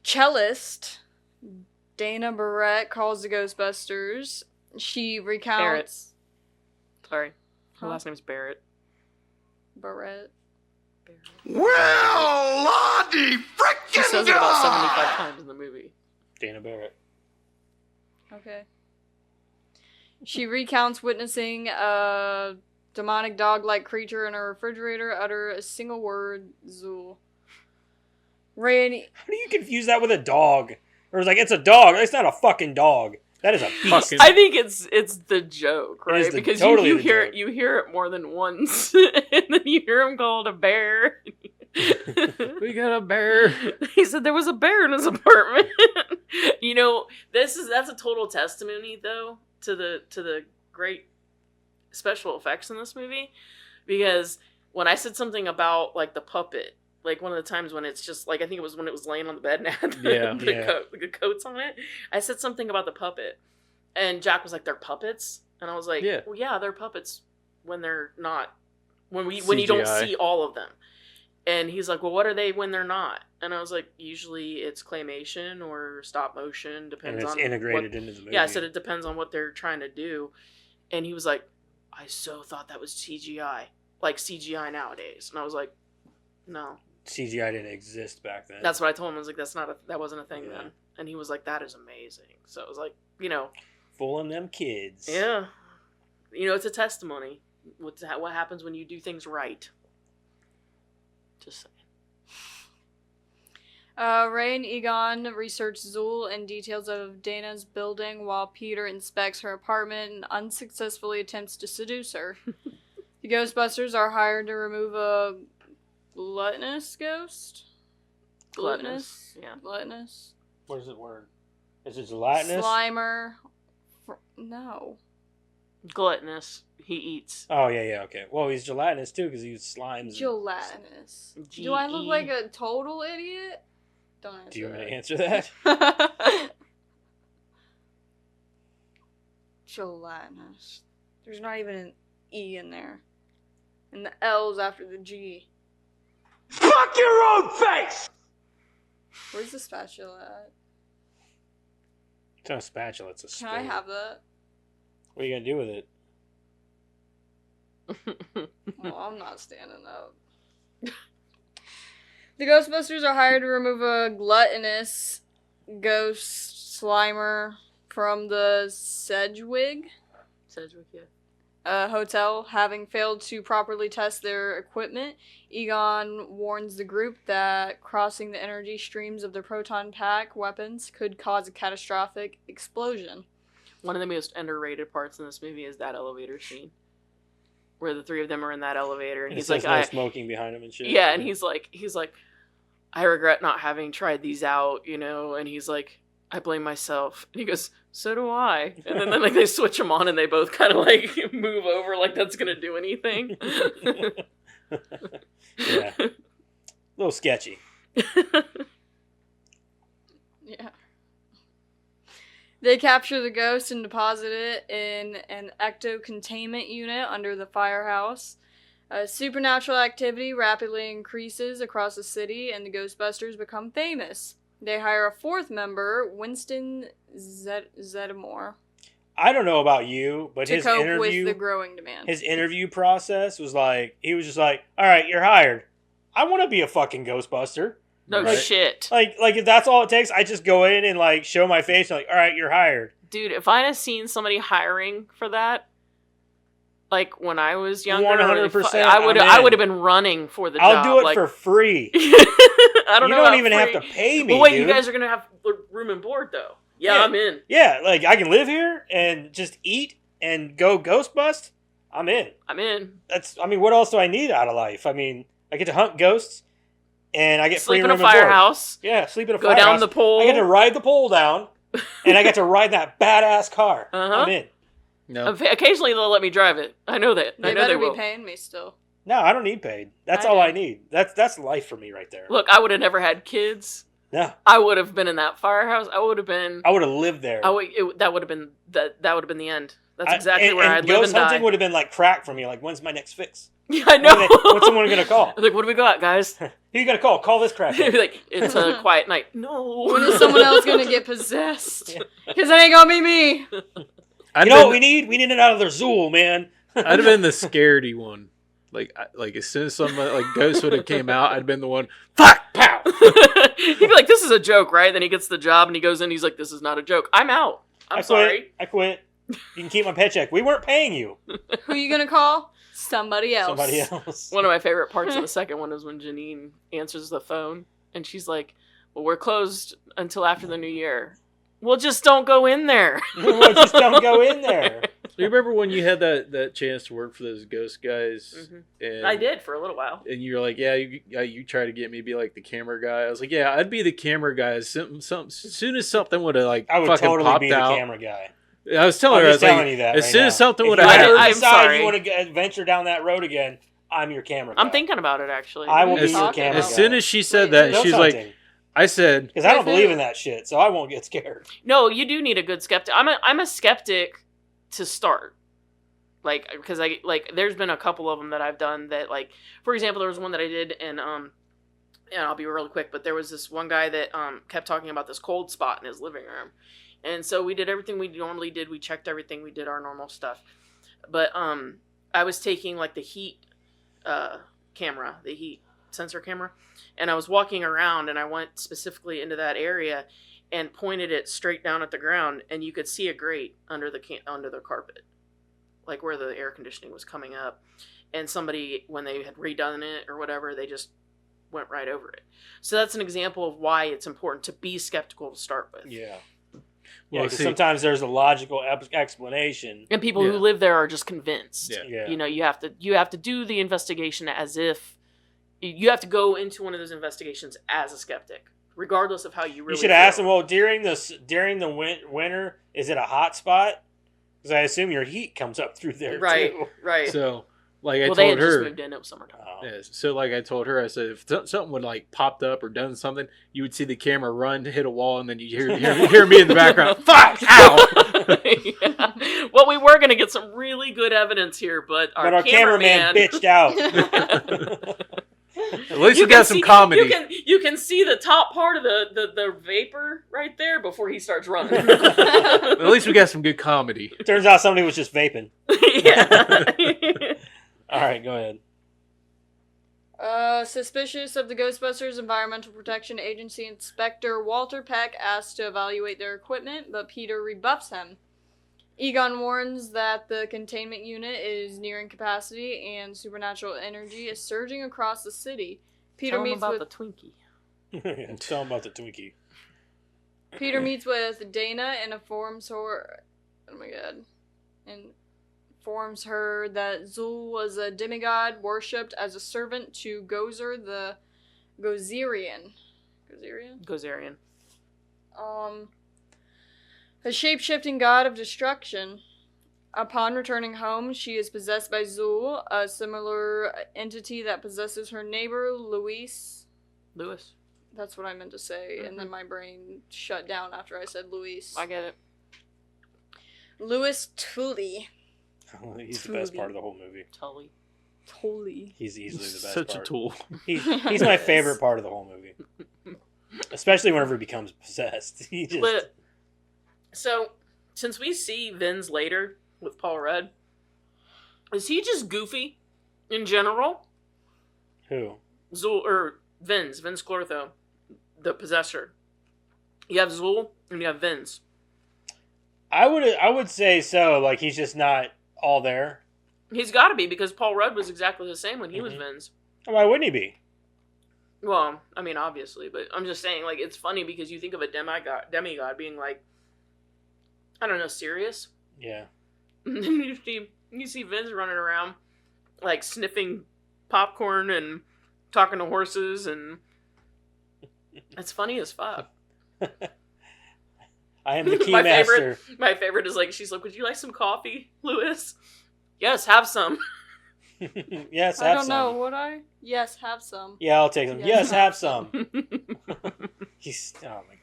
Cellist Dana Barrett calls the Ghostbusters. She recounts. Sorry, her Huh? last name's Barrett. Barrett. Well, Lottie frickin' She says it about 75 times in the movie. Dana Barrett. Okay. She recounts witnessing a demonic dog-like creature in a refrigerator utter a single word, Zool. Ray How do you confuse that with a dog? Or it's like, it's a dog. It's not a fucking dog. That is a beast. Fucking- I think it's the joke, It is right? the- Because totally you the hear joke. you hear it more than once, and then you hear him called a bear. We got a bear. He said there was a bear in his apartment. You know, that's a total testimony though to the great special effects in this movie, because when I said something about like the puppet, like one of the times when it's just like, I think it was when it was laying on the bed and had the coats on it, I said something about the puppet, and Jack was like, "They're puppets," and I was like, Yeah. "Well, yeah, they're puppets when they're not, when you don't CGI. see all of them." And he's like, "Well, what are they when they're not?" And I was like, "Usually it's claymation or stop motion, And depends it's on integrated what, into the movie. yeah." I said it depends on what they're trying to do, and he was like, "I so thought that was CGI, like CGI nowadays." And I was like, "No." CGI didn't exist back then. That's what I told him. I was like, that wasn't a thing Yeah. then. And he was like, "That is amazing." So it was like, you know, Fooling them kids. yeah, you know, it's a testimony. What happens when you do things right? Just saying. Ray and Egon research Zool and details of Dana's building while Peter inspects her apartment and unsuccessfully attempts to seduce her. The Ghostbusters are hired to remove a gluttonous ghost? Gluttonous, yeah. Gluttonous? What is the word? Is it gelatinous? Slimer. No. Gluttonous. He eats. Oh, yeah, okay. Well, he's gelatinous too because he slimes. and- Gelatinous. Do I look like a total idiot? Don't answer Do you want me to that. answer that? Gelatinous. There's not even an E in there. And the L's after the G. Fuck your own face! Where's the spatula at? It's not a spatula, it's a spoon. Can I have that? What are you going to do with it? Well, I'm not standing up. The Ghostbusters are hired to remove a gluttonous ghost Slimer from the Sedgwick Sedgwick, yeah. hotel, having failed to properly test their equipment. Egon warns the group that crossing the energy streams of the proton pack weapons could cause a catastrophic explosion. One of the most underrated parts in this movie is that elevator scene, where the three of them are in that elevator, and And he's it says like, no smoking behind him and shit. yeah, and he's like, "I regret not having tried these out," you know, and he's like, "I blame myself," and he goes, "So do I," and then like they switch them on, and they both kind of like move over, like that's gonna do anything. Yeah. A little sketchy. Yeah. They capture the ghost and deposit it in an ecto-containment unit under the firehouse. Supernatural activity rapidly increases across the city, and the Ghostbusters become famous. They hire a fourth member, Winston Zeddemore, I don't know about you, but to his cope interview, with the growing demand. his interview process was like, he was just like, all right, you're hired. I want to be a fucking Ghostbuster. No Right. shit, Like if that's all it takes, I just go in and like show my face and like, all right, you're hired. dude. If I'd have seen somebody hiring for that, like when I was younger, 100%, I I'm in. would have been running for the I'll job. do it like, for free. I don't You know. don't about even free. have to pay me, Well, wait, dude. you guys are gonna have room and board though. Yeah, I'm in. Yeah, like I can live here and just eat and go ghost bust. I'm in. I'm in. What else do I need out of life? I mean, I get to hunt ghosts, and I get Sleep free in a room and board. firehouse. Yeah, sleep in a Go firehouse. down the pole. I get to ride the pole down, and I get to ride that badass car. Uh-huh. I'm in. No. Occasionally they'll let me drive it. I know that. They I know better they will. be paying me still. No, I don't need paid. That's I all do. I need. That's life for me right there. Look, I would have never had kids. No, I would have been in that firehouse. I would have been. I would have lived there. That would have been that would have been the end. That's exactly and where I'd live ghost and die. hunting would have been like crack for me. Like, when's my next fix? Yeah, I know. What's someone gonna call? I was like, what do we got, guys? Who you gotta call? Call this crack. Be like, it's a quiet night. No. When is someone else gonna get possessed? Because it ain't gonna be me. I'd You know what been- we need? We need it out of their Zool, man. I'd have been the scaredy one. Like as soon as somebody like Ghost would have came out, I'd been the one. Fuck! Pow! He'd be like, this is a joke, right? Then he gets the job and he goes in. He's like, this is not a joke. I'm out. I'm sorry. I quit. You can keep my paycheck. We weren't paying you. Who you gonna call? Somebody else. Somebody else. One of my favorite parts of the second one is when Janine answers the phone and she's like, well, we're closed until after the new year. Well, just don't go in there. Well, just don't go in there. You remember when you had that chance to work for those ghost guys? And I did for a little while. And you were like, yeah, you try to get me to be like the camera guy. I was like, yeah, I'd be the camera guy. As soon as something would have like I would fucking totally popped be the out. camera guy. I was telling I'm her, I just was telling like, you that as right soon now. as something If would you have ever happened, I'm decide sorry. you want to venture down that road again, I'm your camera guy. I'm thinking about it, actually. I will be as, your camera as guy. soon as she said Wait, that, Ghost she's like, hunting. I said, Because I don't believe in that shit, so I won't get scared. No, you do need a good skeptic. I'm a skeptic to start. Like, because there's been a couple of them that I've done that, like, for example, there was one that I did, and I'll be really quick, but there was this one guy that kept talking about this cold spot in his living room, and so we did everything we normally did. We checked everything. We did our normal stuff, but I was taking like the heat camera, the heat sensor camera, and I was walking around, and I went specifically into that area and pointed it straight down at the ground, and you could see a grate under the carpet, like where the air conditioning was coming up. And somebody, when they had redone it or whatever, they just went right over it. So that's an example of why it's important to be skeptical to start with. Yeah. Well, Because see- sometimes there's a logical explanation. And people Yeah. who live there are just convinced. Yeah. Yeah. You know, you have to do the investigation as if you have to go into one of those investigations as a skeptic, regardless of how you really You should ask feel. them, well, during the winter, is it a hot spot? Because I assume your heat comes up through there, Right, too. right. so like I Well, they told had just her, moved in. It was summertime. Oh. yeah, so like I told her, I said if something would like popped up or done something, you would see the camera run to hit a wall, and then you hear me in the background. Fuck! Ow! Yeah. Well, we were going to get some really good evidence here, but our cameraman bitched out. At least You we got can some see- comedy. You can see the top part of the vapor right there before he starts running. At least we got some good comedy. Turns out somebody was just vaping. Yeah. All right, go ahead. Suspicious of the Ghostbusters Environmental Protection Agency inspector, Walter Peck asks to evaluate their equipment, but Peter rebuffs him. Egon warns that the containment unit is nearing capacity and supernatural energy is surging across the city. Peter Tell him meets about with the Twinkie. Tell him about the Twinkie. Peter meets with Dana and informs her. Oh my god! Informs her that Zul was a demigod worshipped as a servant to Gozer the Gozerian. Gozerian. A shape-shifting god of destruction. Upon returning home, she is possessed by Zul, a similar entity that possesses her neighbor, Luis. Lewis. That's what I meant to say, and then my brain shut down after I said Luis. I get it. Louis Tully. He's the best part of the whole movie. Tully. Tully. He's easily the best Such part. a tool. He's my favorite part of the whole movie. Especially whenever he becomes possessed. He just... But, so, since we see Vince later with Paul Rudd, is he just goofy in general? Who? Zul, or Vince Clortho, the possessor. You have Zul and you have Vince. I would say so. Like, he's just not all there. He's got to be, because Paul Rudd was exactly the same when he was Vince. Why wouldn't he be? Well, I mean, obviously, but I'm just saying, like, it's funny because you think of a demigod being, like, I don't know, serious. Yeah. And then you see Vince running around, like sniffing popcorn and talking to horses, and it's funny as fuck. I am the key master. My favorite is like, she's like, would you like some coffee, Lewis? Yes, have some. Yes, have some. I don't know, would I? Yes, have some. Yeah, I'll take them. Yes. Yes, have some.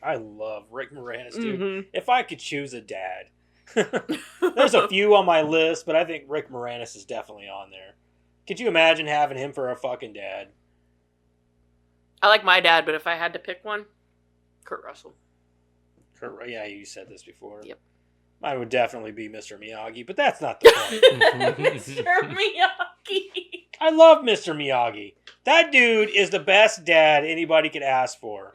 I love Rick Moranis, dude. Mm-hmm. If I could choose a dad, there's a few on my list, but I think Rick Moranis is definitely on there. Could you imagine having him for a fucking dad? I like my dad, but if I had to pick one, Kurt Russell. Yeah, you said this before. Yep. Mine would definitely be Mr. Miyagi, but that's not the point. Mr. Miyagi. I love Mr. Miyagi. That dude is the best dad anybody could ask for.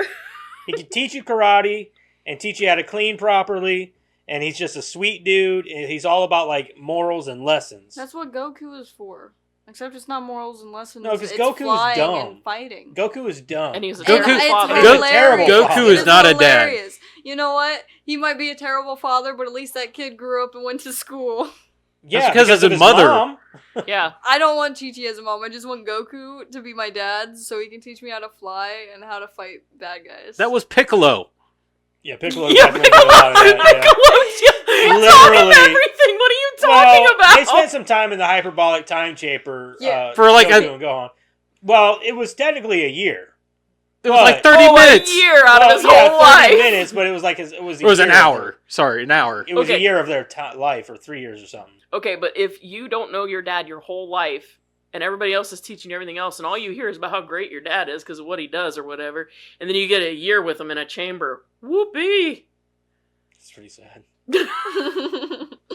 He can teach you karate and teach you how to clean properly, and he's just a sweet dude, and he's all about, like, morals and lessons. That's what Goku is for. Except it's not morals and lessons. No, because it's Goku is flying dumb. and fighting. Goku is dumb. And he's a Goku- terrible It's father. He's a terrible hilarious. father. Goku It is not a dad. hilarious. You know what? He might be a terrible father, but at least that kid grew up and went to school. Yeah, That's because of his his mother. mom. Yeah. I don't want Chi-Chi as a mom. I just want Goku to be my dad so he can teach me how to fly and how to fight bad guys. That was Piccolo. Yeah, Piccolo definitely did a lot of that. Yeah. Literally. Everything. What are you talking about? They spent some time in the hyperbolic time chamber. Yeah. For like Goku and Gohan. Well, it was technically a year. It was like 30 a minutes. year out of his yeah, whole 30 life. minutes, but it was like it was. It was a an year of hour. Sorry, an hour. It was a Okay. year of their life, or 3 years or something. Okay, but if you don't know your dad your whole life, and everybody else is teaching you everything else, and all you hear is about how great your dad is because of what he does or whatever, and then you get a year with him in a chamber, whoopee! It's pretty sad.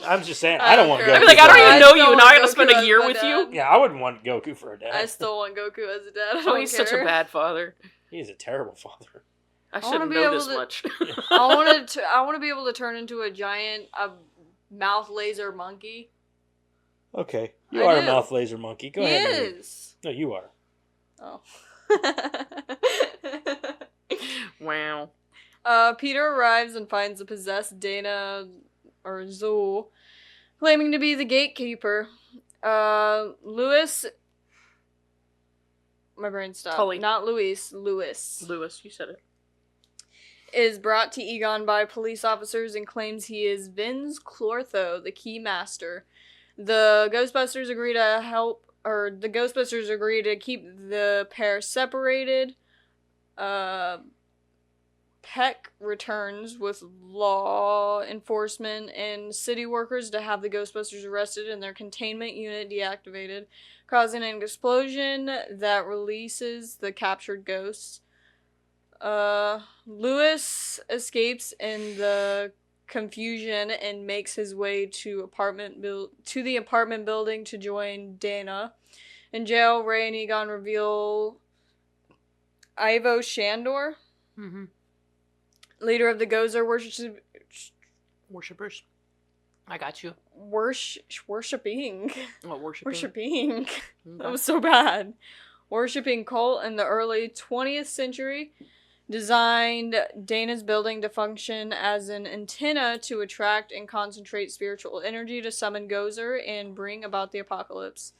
I'm just saying, I don't want care. Goku. I'd be like, I for don't a even dad. know still you, and now I want gotta spend Goku a as year my with you? dad. Yeah, I wouldn't want Goku for a dad. I still want Goku as a dad. I Oh, don't he's care. such a bad father. He's a terrible father. I wanna shouldn't be know able this to- much. I want to be able to turn into a giant mouth laser monkey. Okay, you I are a do. mouth laser monkey. Go he ahead. Marie. is. No, you are. Oh. Wow. Peter arrives and finds the possessed Dana, or Zool, claiming to be the gatekeeper. Lewis. My brain stopped. Tully. Not Luis. Lewis. Lewis, you said it. Is brought to Egon by police officers and claims he is Vince Clortho, the key master. The Ghostbusters agree to keep the pair separated. Peck returns with law enforcement and city workers to have the Ghostbusters arrested and their containment unit deactivated, causing an explosion that releases the captured ghosts. Lewis escapes in the confusion and makes his way to the apartment building to join Dana. In jail, Ray and Egon reveal Ivo Shandor, Mm-hmm. leader of the Gozer Worshippers. I got you. worshipping. Oh, worshipping. Worshipping. That Okay. was so bad. Worshipping cult in the early 20th century designed Dana's building to function as an antenna to attract and concentrate spiritual energy to summon Gozer and bring about the apocalypse.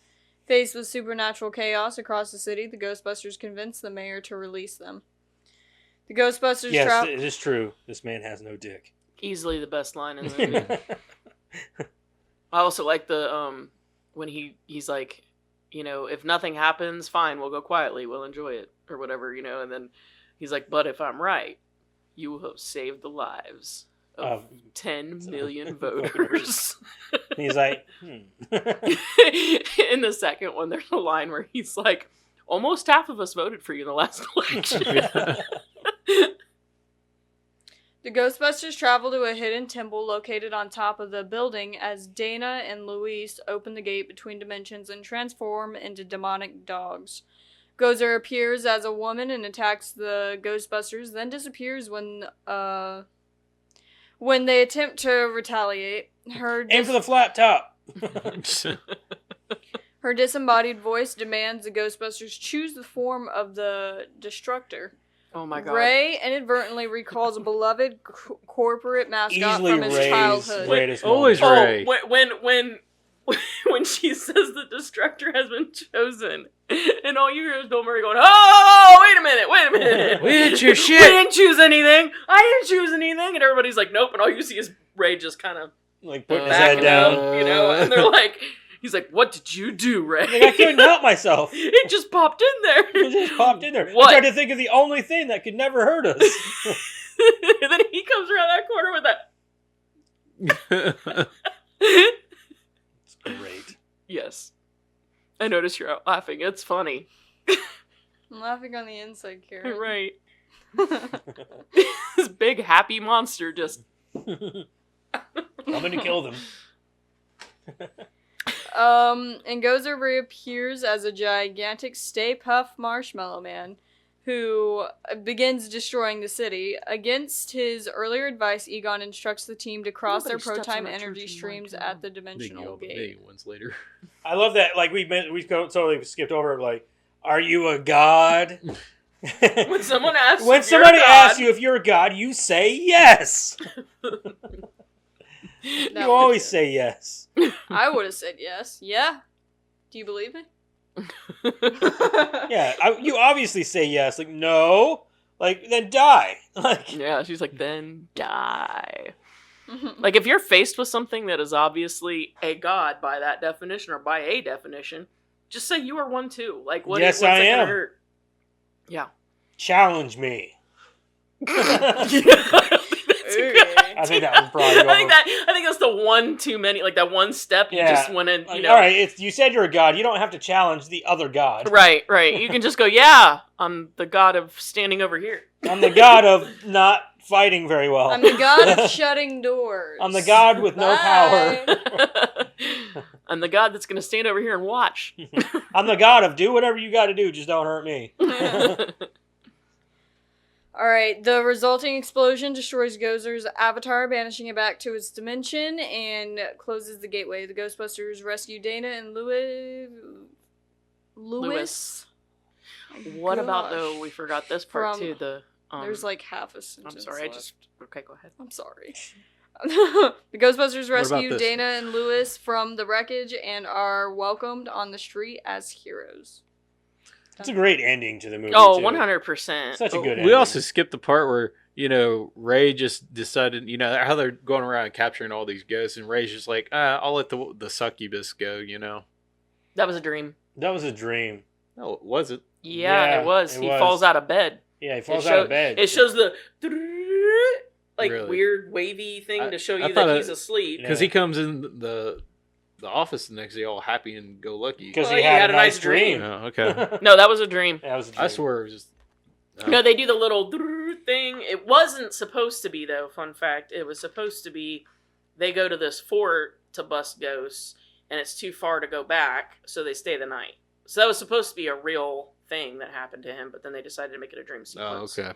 Faced with supernatural chaos across the city, the Ghostbusters convinced the mayor to release them. The Ghostbusters Yes, it is true. This man has no dick. Easily the best line in the movie. I also like the when he's like, you know, if nothing happens, fine, we'll go quietly, we'll enjoy it or whatever, you know, and then he's like, but if I'm right, you will have saved the lives of 10 million voters. He's like, In the second one, there's a line where he's like, almost half of us voted for you in the last election. The Ghostbusters travel to a hidden temple located on top of the building as Dana and Luis open the gate between dimensions and transform into demonic dogs. Gozer appears as a woman and attacks the Ghostbusters, then disappears when they attempt to retaliate. aim for the flat top. Her disembodied voice demands the Ghostbusters choose the form of the Destructor. Oh my god. Ray inadvertently recalls a beloved corporate mascot Easily from his Ray's childhood. greatest Always moment. Ray. When she says the Destructor has been chosen, and all you hear is Bill Murray going, "Oh, wait a minute. We didn't choose shit. We didn't choose anything. I didn't choose anything." And everybody's like, "Nope." And all you see is Ray just kind of Like putting his head backing down. up, you know. And they're like, "He's like, what did you do, Ray?" Like, I couldn't help myself. It just popped in there. It just popped in there. What? I tried to think of the only thing that could never hurt us. And then he comes around that corner with that. It's great. Yes. I noticed you're out laughing. It's funny. I'm laughing on the inside, Karen. Right. This big happy monster just. I'm gonna kill them. And Gozer reappears as a gigantic Stay Puft Marshmallow Man who begins destroying the city. Against his earlier advice, Egon instructs the team to cross Nobody their steps on pro-time that energy church in streams one at the Big dimensional yell, but gate. maybe once later. I love that. Like we totally skipped over. Like, are you a god? When someone asks When if you're somebody a god, asks you if you're a god, you say yes. You always say yes. I would have said yes. Yeah. Do you believe me? Yeah, you obviously say yes. Like, no. Like, then die. Like, Yeah, she's like, then die. Like, if you're faced with something that is obviously a god by that definition or by a definition, just say you are one too. Like, Yes, what's I it am. gonna hurt? Yeah. challenge me. I think that was probably over. I think that's the one too many. Like that one step you just went in. Like, You know. all right, you said you're a god. You don't have to challenge the other god. Right. You can just go. Yeah, I'm the god of standing over here. I'm the god of not fighting very well. I'm the god of shutting doors. I'm the god with no power. I'm the god that's gonna stand over here and watch. I'm the god of do whatever you got to do, just don't hurt me. Alright, the resulting explosion destroys Gozer's avatar, banishing it back to its dimension, and closes the gateway. The Ghostbusters rescue Dana and Louis. What about Gosh. though? We forgot this part From- too. The There's like half a sentence I'm sorry. left. Okay. Go ahead. I'm sorry. The Ghostbusters What about rescue this? Dana and Louis from the wreckage and are welcomed on the street as heroes. It's a great ending to the movie. Oh, too. 100%. Such a good ending. We also skipped the part where, Ray just decided, how they're going around capturing all these ghosts, and Ray's just like, I'll let the succubus go, That was a dream. That was a dream. No, it wasn't. Yeah, it was. He falls out of bed. Yeah, he falls out of bed. It shows the like Really? weird wavy thing to show I you thought that he's asleep. Because he comes in the office the next day all happy and go lucky. Because Well, he had a nice dream. Oh, okay. No, that was a dream. That was a dream. I swear it was just... No, they do the little thing. It wasn't supposed to be, though, fun fact. It was supposed to be they go to this fort to bust ghosts, and it's too far to go back, so they stay the night. So that was supposed to be a real thing that happened to him, but then they decided to make it a dream Oh, sequence. okay.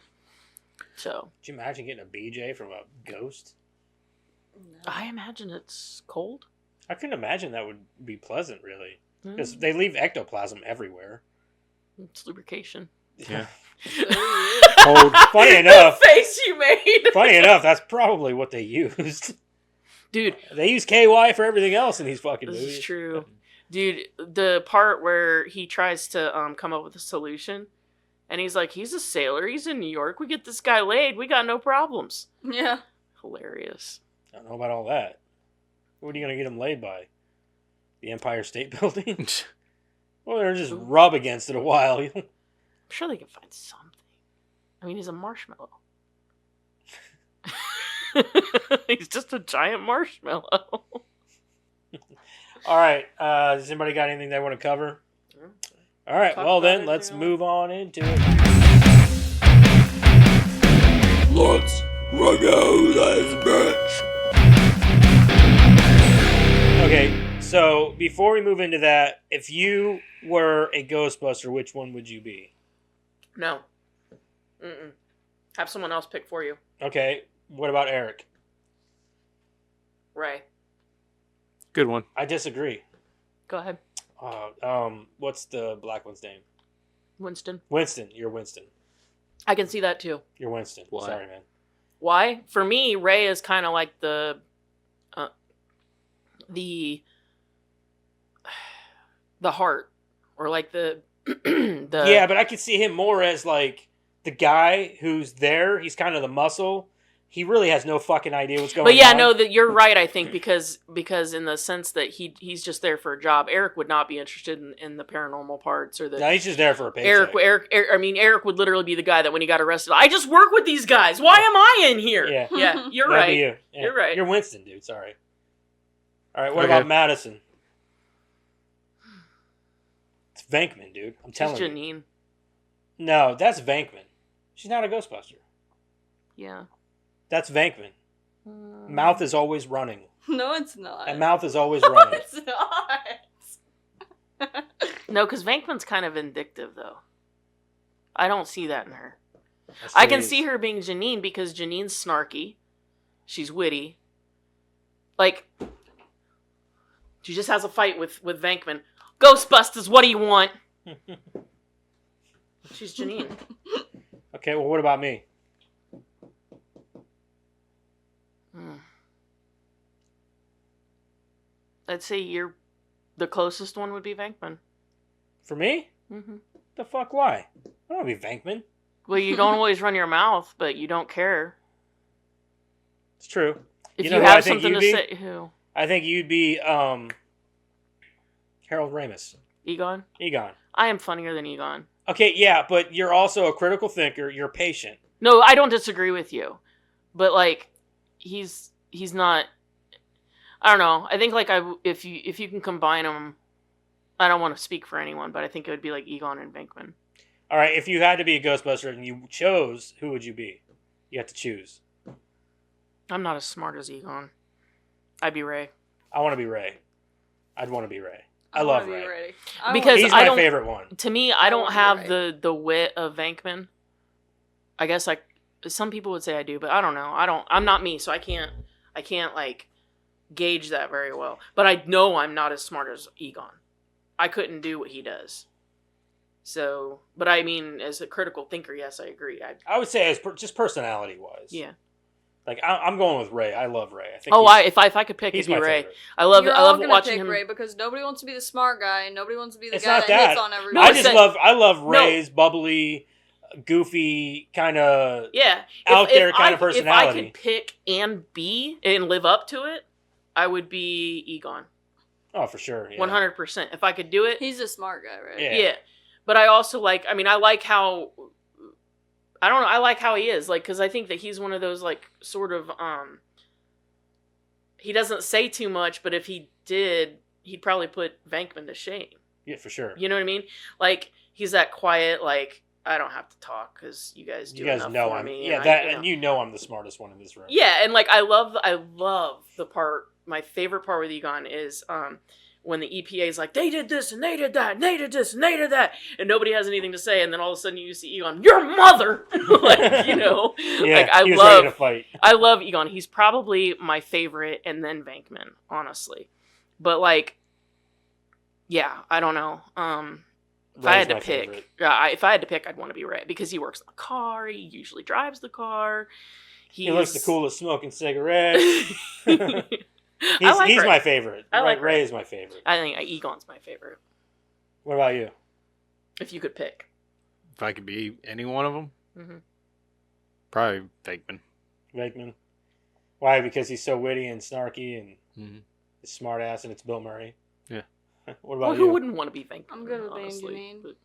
So Could you imagine getting a BJ from a ghost? I imagine it's cold. I couldn't imagine that would be pleasant, really. Mm. Because they leave ectoplasm everywhere. It's lubrication. Yeah. Cold. Funny enough, The face you made! funny enough, that's probably what they used. Dude, They use KY for everything else in these fucking this movies. is true. Dude, the part where he tries to come up with a solution, and he's like, he's a sailor, he's in New York, we get this guy laid, we got no problems. Yeah. Hilarious. I don't know about all that. What are you going to get him laid by? The Empire State Building? Well, they're just rub against it a while. I'm sure they can find something. I mean, he's a marshmallow. He's just a giant marshmallow. All right. Does anybody got anything they want to cover? All right. Talk Well, about then, it, let's you know. move on into it. Let's go this bitch. Okay. So, before we move into that, if you were a Ghostbuster, which one would you be? No. Mm-mm. Have someone else pick for you. Okay. What about Eric? Ray. Good one. I disagree. Go ahead. What's the black one's name? Winston. Winston. You're Winston. I can see that too. You're Winston. Why? Sorry, man. Why? For me, Ray is kind of like the heart, or like the Yeah, but I could see him more as like the guy who's there. He's kind of the muscle. He really has no fucking idea what's going on. But yeah, no, that you're right. I think because in the sense that he's just there for a job. Eric would not be interested in the paranormal parts or the. No, he's just there for a paycheck. Eric would literally be the guy that when he got arrested, I just work with these guys. Why am I in here? Yeah, Yeah, you're That'd right. be you. Yeah. You're right. You're Winston, dude. Sorry. All right, what Okay. about Madison? It's Venkman, dude. I'm She's telling you. Janine. No, that's Venkman. She's not a Ghostbuster. Yeah. That's Venkman. Mouth is always running. No, it's not. And mouth is always running. It's not. No, because Venkman's kind of vindictive, though. I don't see that in her. That's I what can it is. see her being Janine because Janine's snarky. She's witty. Like, she just has a fight with Venkman. Ghostbusters, what do you want? She's Janine. Okay, well, what about me? I'd say the closest one would be Venkman. For me? Mm-hmm. The fuck, why? I don't want to be Venkman. Well, you don't always run your mouth, but you don't care. It's true. If You you, know who I have think something to you'd be? say, who? I think you'd be Harold Ramis. Egon? Egon. I am funnier than Egon. Okay, yeah, but you're also a critical thinker. You're patient. No, I don't disagree with you, but like, he's not. I don't know. I think like if you can combine them, I don't want to speak for anyone, but I think it would be like Egon and Venkman. All right, if you had to be a Ghostbuster and you chose, who would you be? You have to choose. I'm not as smart as Egon. I'd be Ray. I want to be Ray. I'd want to be Ray. I love wanna be Ray. ready. Because He's I my don't- favorite one. To me, I don't would be have Ray. the wit of Venkman. I guess like some people would say I do, but I don't know. I'm not me, so I can't like gauge that very well. But I know I'm not as smart as Egon. I couldn't do what he does. So, but I mean, as a critical thinker, yes, I agree. I would say as just personality wise. Yeah. Like I'm going with Ray. I love Ray. I think. Oh, he's- if I could pick, he's it'd be my Ray. favorite. I love You're I all love gonna watching pick him. Ray because nobody wants to be the smart guy and nobody wants to be the It's guy not that hits that. on everybody. No, I it's just that- I love Ray's bubbly, goofy kind of. Yeah, out there kind of If I personality. could pick and be and live up to it, I would be Egon. Oh, for sure. Yeah. 100%. If I could do it, He's a smart guy, right? Yeah. yeah. But I also like. I mean, I like how. I don't know. I like how he is, like, because I think that he's one of those, like, sort of. He doesn't say too much, but if he did, he'd probably put Venkman to shame. Yeah, for sure. You know what I mean? Like, he's that quiet, like, I don't have to talk because you guys do You guys enough know for I'm. me. Yeah, and that I, and you know I'm the smartest one in this room. Yeah, and like I love the part. My favorite part with Egon is when the EPA is like, they did this and they did that and they did this and they did that, and nobody has anything to say, and then all of a sudden you see Egon, your mother, like, you know, Yeah, like he was ready to fight. I love Egon. He's probably my favorite, and then Venkman, honestly. But like, yeah, I don't know. If I Ray's had to my pick, favorite. if I had to pick, I'd want to be Ray because he works in the car. He usually drives the car. He looks the coolest smoking cigarettes. I He's like Ray. my favorite. I like Ray Ray. is my favorite. I think Egon's my favorite. What about you? If you could pick. If I could be any one of them, Mm-hmm. probably Venkman. Venkman. Why? Because he's so witty and snarky and Mhm. smart ass, and it's Bill Murray. Yeah. What about Well, you? who wouldn't want to be Venkman? I'm good with being honestly, Janine. but-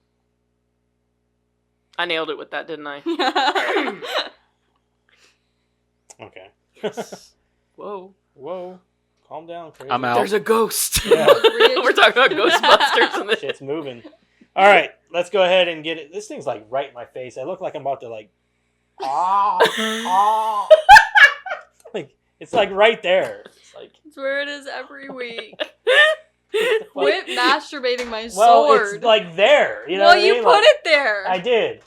I nailed it with that, didn't I? Okay. Yes. Whoa. Whoa. Calm down, crazy. I'm out. There's a ghost. Yeah. We're talking about Ghostbusters in this. Shit's moving. All right, let's go ahead and get it. This thing's like right in my face. I look like I'm about to like. Like it's like right there. It's like. It's where it is every week. like- Quit masturbating my Well, sword. it's like there. You know well, what I you mean? put Like, it there. I did.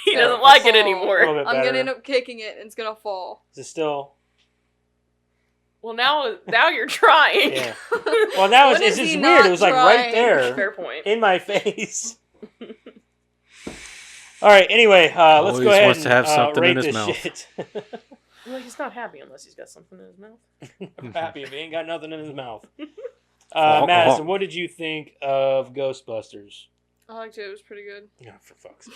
He Yeah, doesn't like it fall. A little anymore. bit I'm better. gonna end up kicking it and it's gonna fall. Is it still? Well, now you're trying. Yeah. Well, now When it's is he just weird. not It was like right trying? there Fair point. in my face. All right. Anyway, let's Always go ahead wants to have and something rate in his this mouth. shit. Like, he's not happy unless he's got something in his mouth. I'm happy if he ain't got nothing in his mouth. Alcohol. Madison, what did you think of Ghostbusters? I liked it. It was pretty good. Oh, for fuck's sake.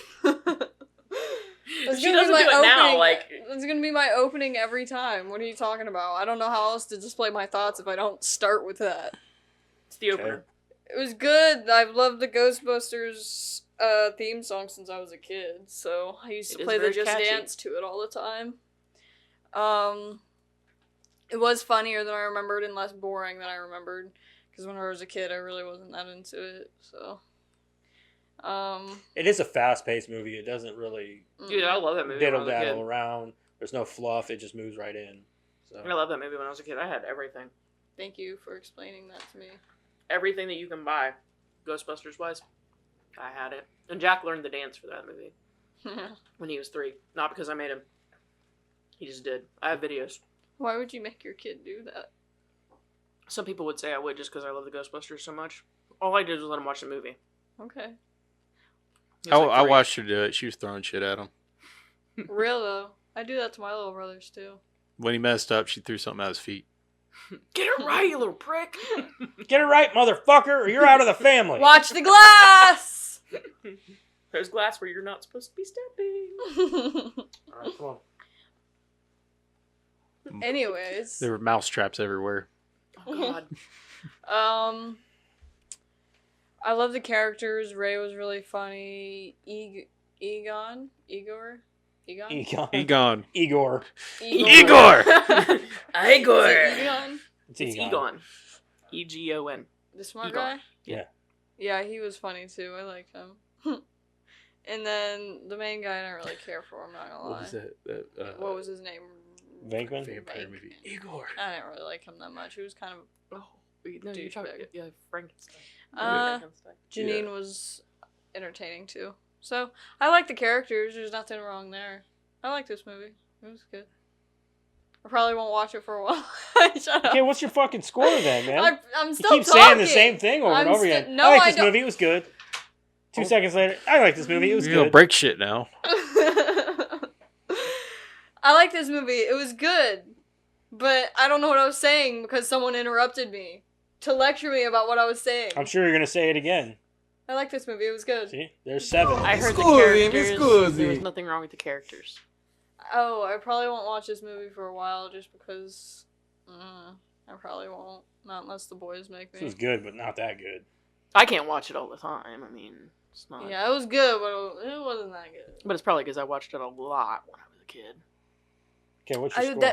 She doesn't do it now, like... It's gonna be my opening every time. What are you talking about? I don't know how else to display my thoughts if I don't start with that. It's the opener. It was good. I've loved the Ghostbusters theme song since I was a kid, so I used to It play is the very Just catchy. Dance to it all the time. It was funnier than I remembered and less boring than I remembered, because when I was a kid, I really wasn't that into it. So, It is a fast-paced movie. It doesn't really Dude, I love that movie when I was a diddle-daddle kid. around. There's no fluff. It just moves right in. So I love that movie when I was a kid. I had everything. Thank you for explaining that to me. Everything that you can buy, Ghostbusters-wise, I had it. And Jack learned the dance for that movie when he was 3. Not because I made him. He just did. I have videos. Why would you make your kid do that? Some people would say I would just because I love the Ghostbusters so much. All I did was let him watch the movie. Okay. He was like I 3. watched her do it. She was throwing shit at him. Real though. I do that to my little brothers too. When he messed up, she threw something at his feet. Get it right, you little prick! get it right, motherfucker, or you're out of the family. Watch the glass! There's glass where you're not supposed to be stepping. All right, come on. Anyways. There were mouse traps everywhere. Oh, God. I love the characters. Ray was really funny. Igor? Egon. Egon. Igor. Igor! Is it Egon? It's It's Egon. E-G-O-N. The smart Egon. guy? Yeah. Yeah, he was funny too. I liked him. And then the main guy, I didn't really care for him, not gonna lie. What was that? What was his name? Venkman? Vampire movie. Igor. I didn't really like him that much. He was kind of... Oh, no, you're talking Douchebag. yeah, Frankenstein. Frankenstein. Janine was entertaining too. So, I like the characters. There's nothing wrong there. I like this movie. It was good. I probably won't watch it for a while. Shut up. Okay, what's your fucking score then, man? I'm You still keep talking. saying the same thing over and I'm over sti- again. no, I like I this don't- movie. It was good. 2 seconds later, I like this movie. It was You're gonna good. break shit now. I like this movie. It was good. But I don't know what I was saying because someone interrupted me to lecture me about what I was saying. I'm sure you're gonna say it again. I like this movie. It was good. See, there's 7. I heard the Scusi, characters. scusi. There was nothing wrong with the characters. Oh, I probably won't watch this movie for a while just because I probably won't. Not unless the boys make This me. was good, but not that good. I can't watch it all the time. I mean, it's not. Yeah, it was good, but it wasn't that good. But it's probably because I watched it a lot when I was a kid. Okay, what's your score?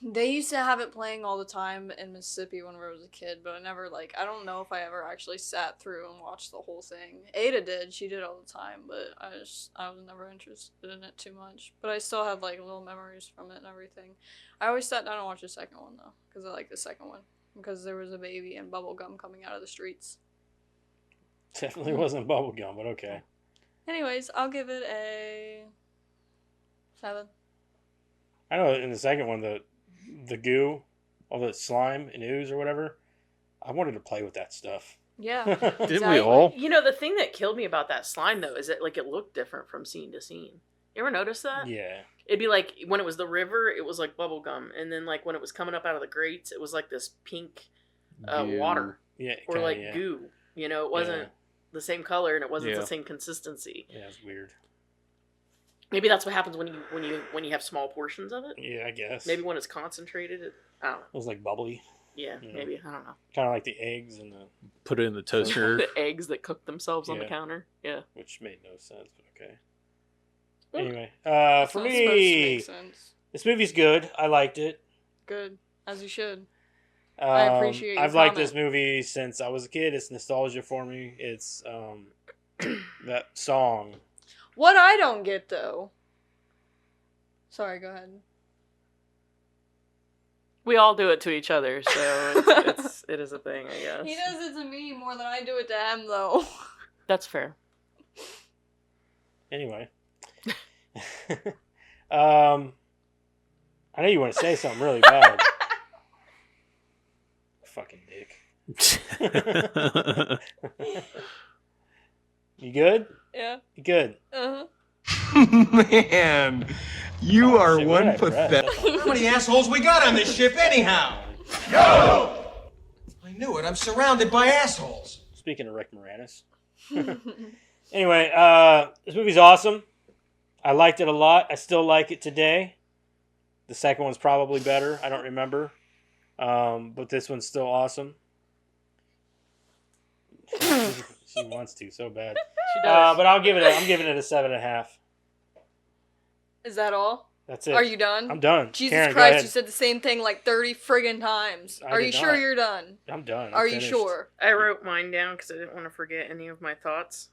They used to have it playing all the time in Mississippi when I was a kid, but I never, I don't know if I ever actually sat through and watched the whole thing. Ada did. She did all the time, but I was never interested in it too much. But I still have, little memories from it and everything. I always sat down and watched the second one, though, because I like the second one. Because there was a baby and bubble gum coming out of the streets. Definitely wasn't bubblegum, but okay. Anyways, I'll give it a 7. I know in the second one, the goo, all the slime and ooze or whatever, I wanted to play with that stuff. Yeah. Didn't we Exactly. all? You know, the thing that killed me about that slime, though, is that, it looked different from scene to scene. You ever notice that? Yeah. It'd be like, when it was the river, it was like bubble gum. And then, when it was coming up out of the grates, it was like this pink Goo. water. Yeah. Or, kinda, yeah. goo. You know, it wasn't the same color and it wasn't Yeah. the same consistency. Yeah, it's weird. Maybe that's what happens when you have small portions of it. Yeah, I guess. Maybe when it's concentrated, I don't know. It was like bubbly. Yeah, Yeah. maybe. I don't know. Kind of like the eggs and the, Put it in the toaster. The eggs that cook themselves on the Yeah. counter. Yeah. which made no sense, but okay. Mm. Anyway, It's for not supposed to me, make sense. this movie's good. I liked it. Good. As you should. I appreciate your I've liked this comment. movie since I was a kid. It's nostalgia for me. It's that song. What I don't get, though... Sorry, go ahead. We all do it to each other, so it is a thing, I guess. He does it to me more than I do it to him, though. That's fair. Anyway, I know you want to say something really bad. Fucking dick. You good? Yeah. Good. Man, you are Shit, what did one I press? pathetic. That's all. How many assholes we got on this ship anyhow? I knew it. I'm surrounded by assholes. Speaking of Rick Moranis. Anyway, this movie's awesome. I liked it a lot. I still like it today. The second one's probably better. I don't remember. But this one's still awesome. She wants to so bad. She does. But I'm giving it a 7.5. Is that all? That's it. Are you done? I'm done. Jesus Karen, go Christ, ahead. you said the same thing like 30 friggin' times. I Are did you sure not. you're done? I'm done. I'm Are you finished. sure? I wrote mine down because I didn't want to forget any of my thoughts.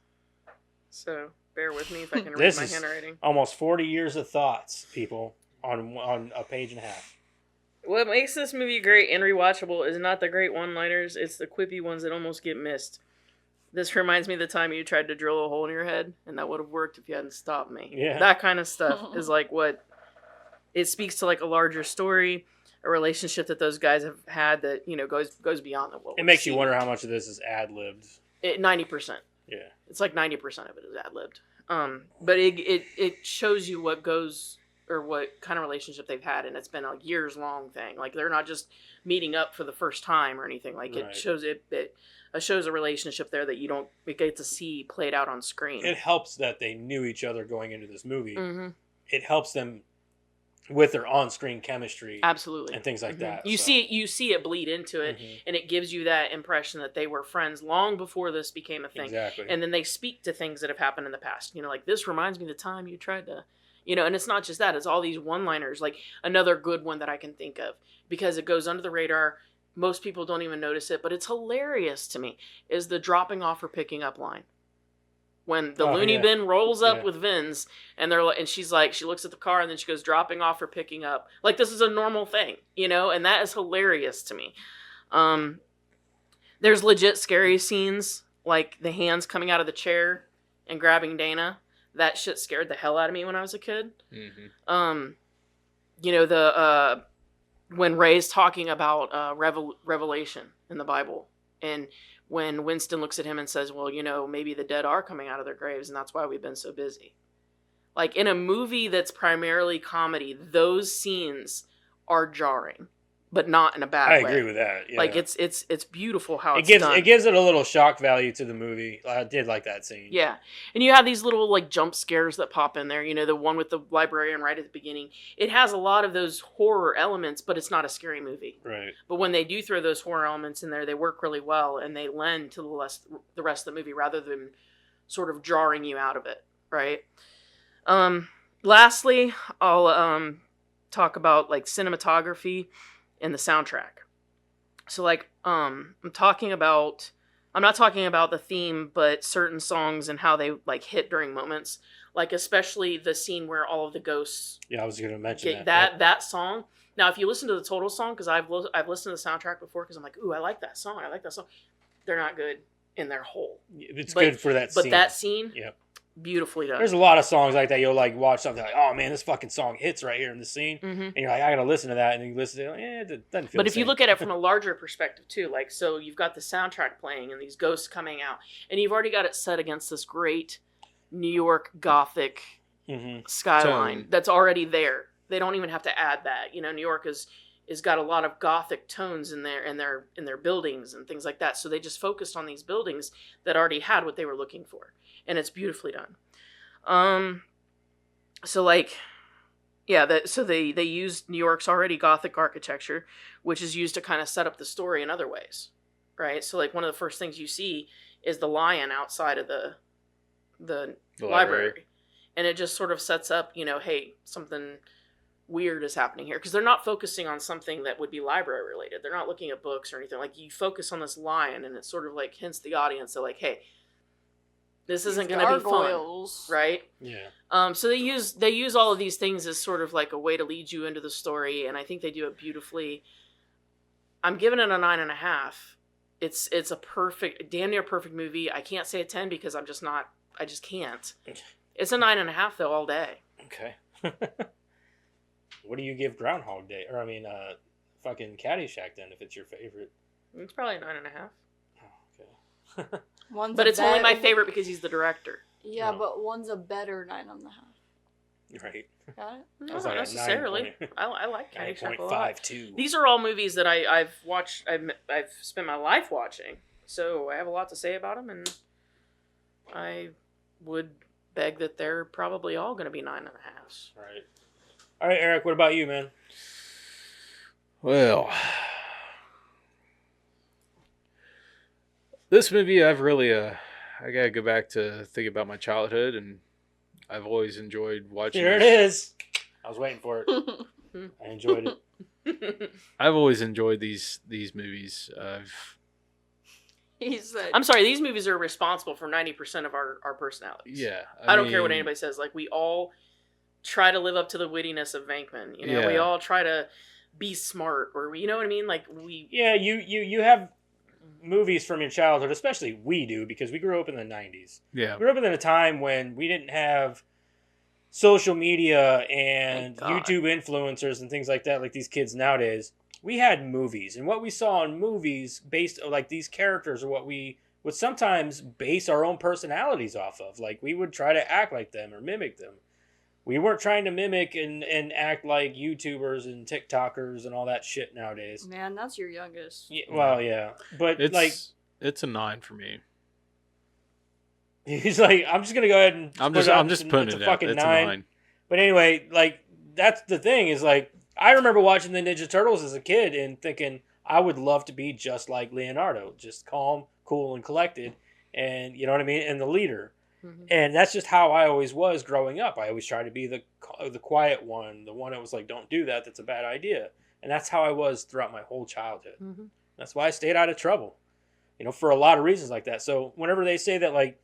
So bear with me if I can read This my is handwriting. almost 40 years of thoughts, people, on a page and a half. What makes this movie great and rewatchable is not the great one-liners, it's the quippy ones that almost get missed. This reminds me of the time you tried to drill a hole in your head, and that would have worked if you hadn't stopped me. Yeah. That kind of stuff is like what... It speaks to like a larger story, a relationship that those guys have had that, you know, goes beyond the what It we makes you see. wonder how much of this is ad-libbed. 90%. Yeah. It's like 90% of it is ad-libbed. But it shows you what goes, or what kind of relationship they've had, and it's been a years-long thing. Like, they're not just meeting up for the first time or anything. Like, Right. it shows shows a relationship there that you don't get to see played out on screen. It helps that they knew each other going into this movie. Mm-hmm. It helps them with their on-screen chemistry. Absolutely. And things like that. You so. see it bleed into it, Mhm. and it gives you that impression that they were friends long before this became a thing. Exactly. And then they speak to things that have happened in the past. You know, like, this reminds me of the time you tried to, you know, and it's not just that, it's all these one-liners. Like, another good one that I can think of, because it goes under the radar, most people don't even notice it, but it's hilarious to me, is the dropping off or picking up line. When the loony yeah. bin rolls up Yeah. with Vince, and they're like, and she's like, she looks at the car, and then she goes dropping off or picking up. Like, this is a normal thing, you know, and that is hilarious to me. There's legit scary scenes, like the hands coming out of the chair and grabbing Dana. That shit scared the hell out of me when I was a kid. Mm-hmm. You know, the when Ray's talking about Revelation in the Bible, and when Winston looks at him and says, well, you know, maybe the dead are coming out of their graves, and that's why we've been so busy. Like, in a movie that's primarily comedy, those scenes are jarring, but not in a bad I way. agree with that. Yeah. Like, it's beautiful how it it's gives done. it gives it a little shock value to the movie. I did like that scene. Yeah. And you have these little, like, jump scares that pop in there. You know, the one with the librarian right at the beginning. It has a lot of those horror elements, but it's not a scary movie. Right. But when they do throw those horror elements in there, they work really well, and they lend to the rest of the movie rather than sort of jarring you out of it, right? Lastly, I'll talk about, like, cinematography and the soundtrack. So, like, I'm not talking about the theme, but certain songs and how they, like, hit during moments. Like, especially the scene where all of the ghosts Yeah, I was going to mention get that. that song. Now, if you listen to the total song, because I've listened to the soundtrack before, because I'm like, ooh, I like that song. They're not good in their whole. It's But- good for that scene. But that scene, Yep. beautifully done. There's a lot of songs like that. You'll like watch something like, oh man, this fucking song hits right here in the scene, Mm-hmm. and you're like, I gotta listen to that, and then you listen to it, like, it doesn't feel. But the if you same. look at it from a larger perspective too, like, so you've got the soundtrack playing and these ghosts coming out, and you've already got it set against this great New York Gothic Mhm. skyline Tone. that's already there. They don't even have to add that. You know, New York is got a lot of Gothic tones in their buildings and things like that. So they just focused on these buildings that already had what they were looking for, and it's beautifully done. So like, yeah, so they used New York's already Gothic architecture, which is used to kind of set up the story in other ways, right? So like one of the first things you see is the lion outside of the library, and it just sort of sets up, you know, hey, something weird is happening here, because they're not focusing on something that would be library related. They're not looking at books or anything. Like, you focus on this lion, and it sort of like hints the audience that, like, hey, this isn't going to be fun, Gargoyles. right? Yeah. So they use all of these things as sort of like a way to lead you into the story, and I think they do it beautifully. I'm giving it a 9.5. It's a perfect, damn near perfect movie. I can't say a 10 because I just can't. It's a 9.5 though, all day. Okay. What do you give Groundhog Day? Or I mean, fucking Caddyshack then, if it's your favorite. It's probably a 9.5. Oh, okay. One's But a it's only my bad- favorite because he's the director. Yeah, No. but one's a better 9.5. Right. Got it? No, was not like a necessarily. I like Caddyshack a lot. 9.52. These are all movies that I've watched. I've spent my life watching, so I have a lot to say about them, and I would beg that they're probably all going to be 9.5s. Right. All right, Eric. What about you, man? Well, this movie I've really I gotta go back to think about my childhood, and I've always enjoyed watching. Here it is. I was waiting for it. I enjoyed it. I've always enjoyed these movies. He said. I'm sorry, these movies are responsible for 90% of our personalities. Yeah, I don't care what anybody says. Like, we all try to live up to the wittiness of Venkman. You know, we Yeah. all try to be smart, or you know what I mean? Like, Yeah, you have movies from your childhood, especially we do, because we grew up in the 90s. Yeah, We grew up in a time when we didn't have social media and Thank God. YouTube influencers and things like that, like these kids nowadays. We had movies, and what we saw in movies based, like these characters, are what we would sometimes base our own personalities off of. Like, we would try to act like them or mimic them. We weren't trying to mimic and act like YouTubers and TikTokers and all that shit nowadays. Man, that's your youngest. Yeah, well, yeah, but it's a 9 for me. he's like, I'm just gonna go ahead and I'm put just it putting it's it a out. fucking It's a 9. 9. But anyway, like, that's the thing is, like, I remember watching the Ninja Turtles as a kid and thinking I would love to be just like Leonardo, just calm, cool, and collected, and you know what I mean, and the leader. Mhm. And that's just how I always was growing up. I always tried to be the quiet one, the one that was like, don't do that, that's a bad idea. And that's how I was throughout my whole childhood. Mhm. That's why I stayed out of trouble, you know, for a lot of reasons like that. So whenever they say that, like,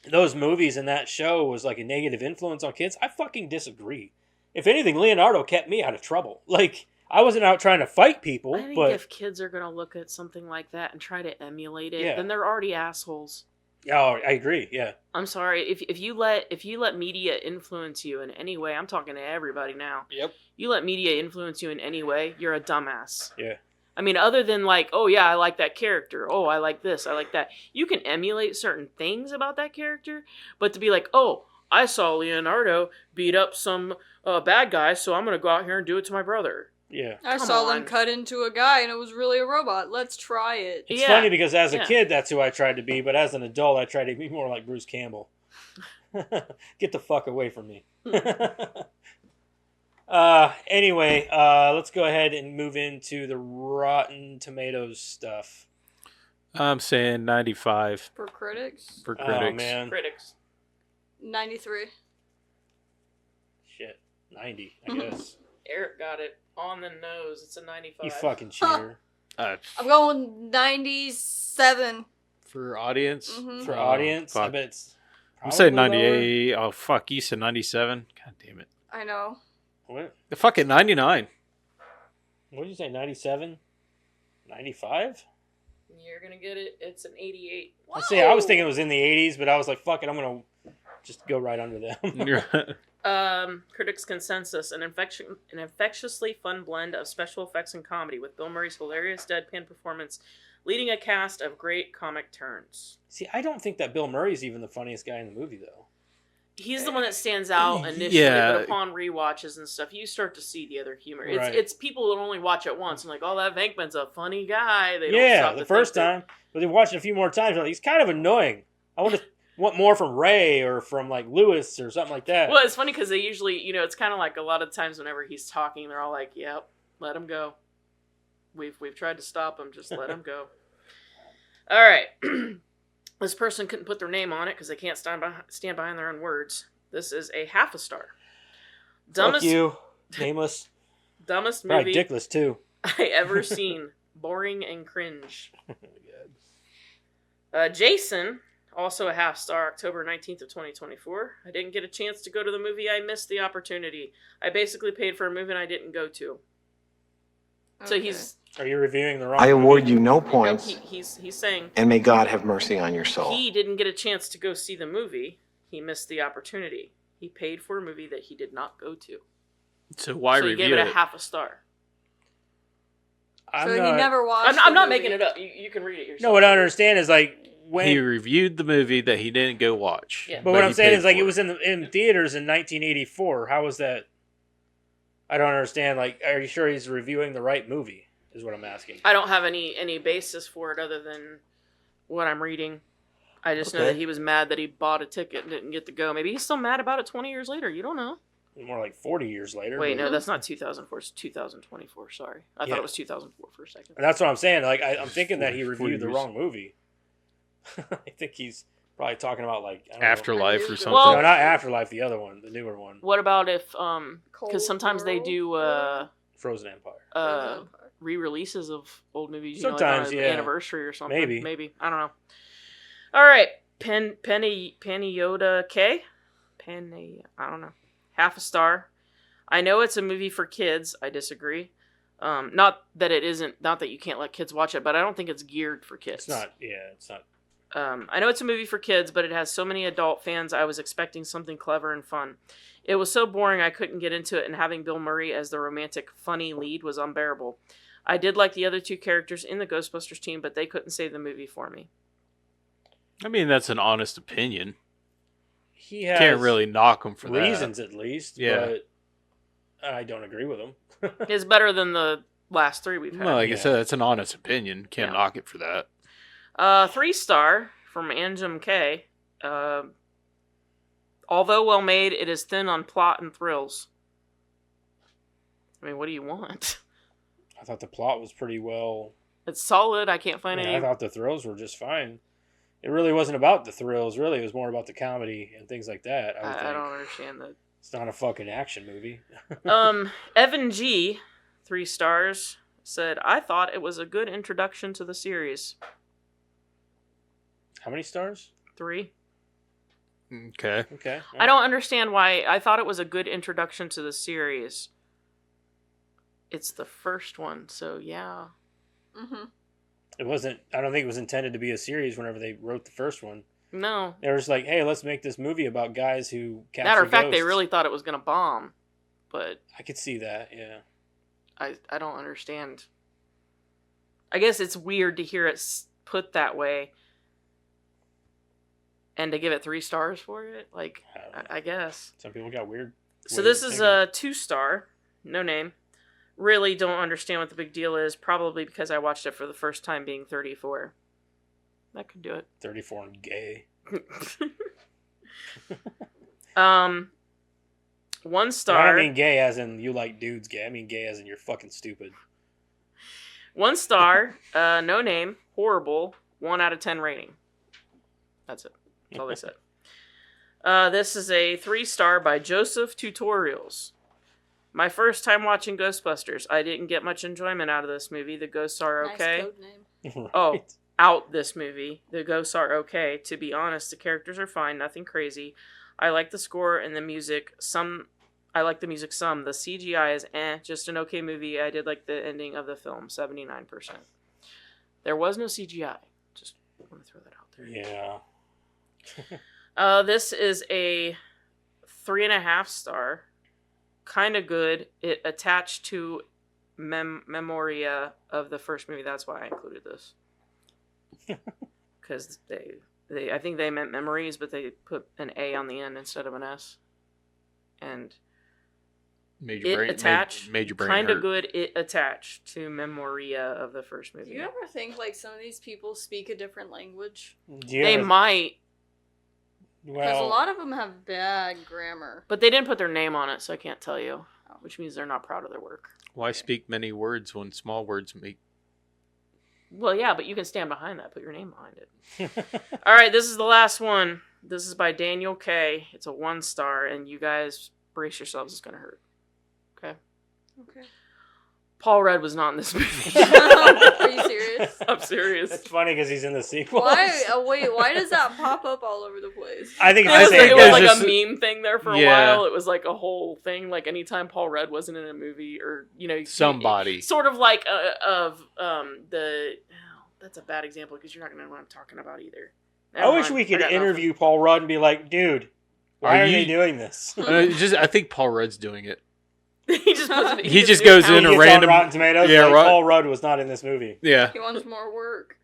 those movies and that show was like a negative influence on kids, I fucking disagree. If anything, Leonardo kept me out of trouble. Like, I wasn't out trying to fight people, I think but if kids are going to look at something like that and try to emulate it, Yeah. then they're already assholes. oh, I agree. Yeah, I'm sorry, if you let media influence you in any way, I'm talking to everybody now. Yep. You let media influence you in any way, you're a dumbass. yeah. I mean, other than like, oh yeah, I like that character. Oh, I like this. I like that. You can emulate certain things about that character, but to be like, oh, I saw Leonardo beat up some bad guy, so I'm gonna go out here and do it to my brother. Yeah. I Come saw on. them cut into a guy and it was really a robot. Let's try it. It's Yeah. funny because as a Yeah. kid, that's who I tried to be, but as an adult, I tried to be more like Bruce Campbell. Get the fuck away from me. Anyway, let's go ahead and move into the Rotten Tomatoes stuff. I'm saying 95 For critics, for Oh, critics. man. Critics. 93. Shit. 90, I guess. Eric got it on the nose. It's a 95. You fucking cheater. Uh, I'm going 97. for audience, Mhm. For Oh, audience, I fuck. bet it's I'm saying probably lower. 98. Oh fuck, you said 97. God damn it. I know. What? The fucking 99. What did you say, 97? 95? You're gonna get it. It's an 88. I see. I was thinking it was in the 80s, but I was like, fuck it, I'm going to just go right under them. Critics' consensus: an infectiously fun blend of special effects and comedy, with Bill Murray's hilarious deadpan performance leading a cast of great comic turns. See, I don't think that Bill Murray's even the funniest guy in the movie, though. He's the one that stands out initially, Yeah. but upon rewatches and stuff, you start to see the other humor. It's Right. it's people that only watch it once and like, oh, that Venkman's a funny guy. They don't Yeah, stop the to first think that- time, but they watched it a few more times. Like, he's kind of annoying. I want more from Ray or from like Lewis or something like that. Well, it's funny because they usually, it's kind of like a lot of times whenever he's talking, they're all like, "Yep, let him go. We've tried to stop him. Just let him go." All right. This person couldn't put their name on it because they can't stand behind their own words. This is a half a star. Fuck you, nameless. Dumbest Probably movie dickless too. I ever seen. Boring and cringe. Jason, also a half star, October 19th of 2024. I didn't get a chance to go to the movie. I missed the opportunity. I basically paid for a movie and I didn't go to. So Okay. he's Are you reviewing the wrong? I award movie? you no points, he's saying and may God have mercy on your soul. he didn't get a chance to go see the movie. He missed the opportunity. He paid for a movie that he did not go to. So why so he review gave it it? a half a star. I'm So not, he never watched I'm the not movie. making it up. You can read it yourself. No, what I don't understand is like He reviewed the movie that he didn't go watch. Yeah. But what I'm he saying paid is, like, for it was in theaters in 1984. How was that? I don't understand. Like, are you sure he's reviewing the right movie? Is what I'm asking. I don't have any basis for it other than what I'm reading. I just know that he was mad that he bought a ticket and didn't get to go. Maybe he's still mad about it 20 years later. You don't know. More like 40 years later. Wait, but- no, that's not 2004. It's 2024. Sorry. I thought it was 2004 for a second. And that's what I'm saying. Like, I'm thinking that he 40 reviewed the years. wrong movie. I think he's probably talking about, like, I don't Afterlife or something. Well- know. No, not Afterlife, the other one, the newer one. What about if, Cold because sometimes they do, Frozen Empire. re-releases of old movies, you Sometimes, know, like on an anniversary or something. Maybe. I don't know. All right. Penny Yoda K? I don't know. Half a star. I know it's a movie for kids. I disagree. Not that you can't let kids watch it, but I don't think it's geared for kids. It's not, it's not. I know it's a movie for kids, but it has so many adult fans. I was expecting something clever and fun. It was so boring I couldn't get into it, and having Bill Murray as the romantic, funny lead was unbearable. I did like the other two characters in the Ghostbusters team, but they couldn't save the movie for me. I mean, that's an honest opinion. He has Can't really knock him for reasons, at least. Yeah. But I don't agree with him. It's better than the last three we've that. had. Well, like I said, that's an honest opinion. Can't Yeah. knock it for that. 3-star from Anjum K. Although well made, it is thin on plot and thrills. I mean, what do you want? I thought the plot was pretty well. It's solid. I can't find any. I thought the thrills were just fine. It really wasn't about the thrills. Really, it was more about the comedy and things like that. I don't understand that. It's not a fucking action movie. Evan G, 3 stars, said, I thought it was a good introduction to the series. How many stars? 3. Okay. Okay. I don't understand why. I thought it was a good introduction to the series. It's the first one, so yeah. Mm-hmm. It wasn't. I don't think it was intended to be a series. Whenever they wrote the first one, No. they were just like, "Hey, let's make this movie about guys who capture Matter of fact, they ghosts." really thought it was going to bomb. But I could see that. Yeah. I don't understand. I guess it's weird to hear it put that way. And to give it 3 stars for it? Like, I guess. Some people got weird. So this is a 2-star. No name. Really don't understand what the big deal is. Probably because I watched it for the first time being 34. That could do it. 34 and gay. 1 I star. don't mean gay as in you like dudes gay. I mean gay as in you're fucking stupid. 1 star. No name. Horrible. 1 out of 10 rating. That's it. That's all they said. This is a 3-star by Joseph Tutorials. My first time watching Ghostbusters. I didn't get much enjoyment out of this movie. The ghosts are okay. Nice code name. Right. Oh, out this movie. The ghosts are okay. To be honest, the characters are fine. Nothing crazy. I like the score and the music. I like the music some. The CGI is just an okay movie. I did like the ending of the film, 79%. There was no CGI. Just want to throw that out there. Yeah. This is a 3.5 star. Kind of good. It attached to memoria of the first movie. That's why I included this. Because I think they meant memories, but they put an A on the end instead of an S. And Made your brain kind of hurt. good. It attached to memoria of the first movie. Do you ever think like some of these people speak a different language? They might, Because a Well, lot of them have bad grammar. but they didn't put their name on it, so I can't tell you. Which means they're not proud of their work. Why speak many words when small words make? Well, yeah, but you can stand behind that. Put your name behind it. All right, this is the last one. This is by Daniel K. It's a 1 star, and you guys brace yourselves. It's going to hurt. Okay? Okay. Paul Rudd was not in this movie. Are you serious? I'm serious. It's funny because he's in the sequel. Why? Wait, why does that pop up all over the place? I think It it's was, the same it was guy. like just- a meme thing there for a Yeah. while. It was like a whole thing. Like anytime Paul Rudd wasn't in a movie, or Somebody. sort of like that's a bad example because you're not gonna know what I'm talking about either. I wish we could interview Paul Rudd and be like, dude, why Are are you- they doing this? I think Paul Rudd's doing it. he just puts He just goes He in a gets on random. Rotten Tomatoes. Yeah, like, right. Paul Rudd was not in this movie. Yeah. He wants more work.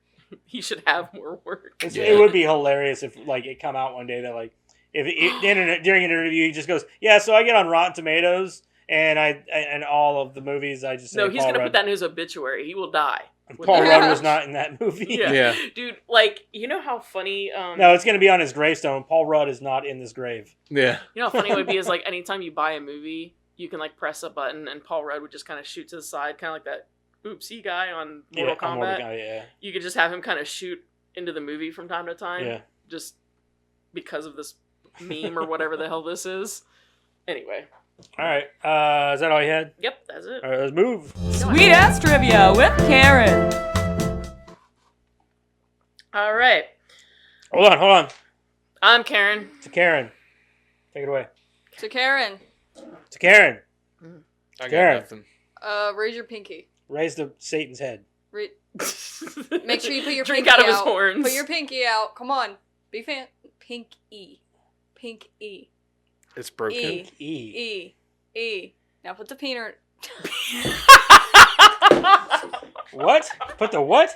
he should have more work. It would be hilarious if like it come out one day that like if during an interview he just goes, yeah, so I get on Rotten Tomatoes and and all of the movies I just say No, he's Paul gonna Rudd. put that in his obituary. He will die. Paul Rudd was not in that movie. Yeah. Dude, like, you know how funny No, it's gonna be on his gravestone. Paul Rudd is not in this grave. Yeah. You know how funny it would be is like anytime you buy a movie, you can like press a button and Paul Rudd would just kind of shoot to the side, kind of like that oopsie guy on Mortal Kombat. Yeah. You could just have him kind of shoot into the movie from time to time. Yeah. Just because of this meme or whatever the hell this is. Anyway. All right. Is that all you had? Yep, that's it. All right, let's move. Sweet ass trivia with Karen. All right. Hold on. I'm Karen. To Karen. Take it away. To Karen, To Karen. I got Karen. nothing. raise your pinky. Raise the Satan's head. Make sure you put your Drink pinky out of his out. horns. Put your pinky out. Come on. Be pinky. Pinky. It's broken. E. Now put the peanut. What? Put the what?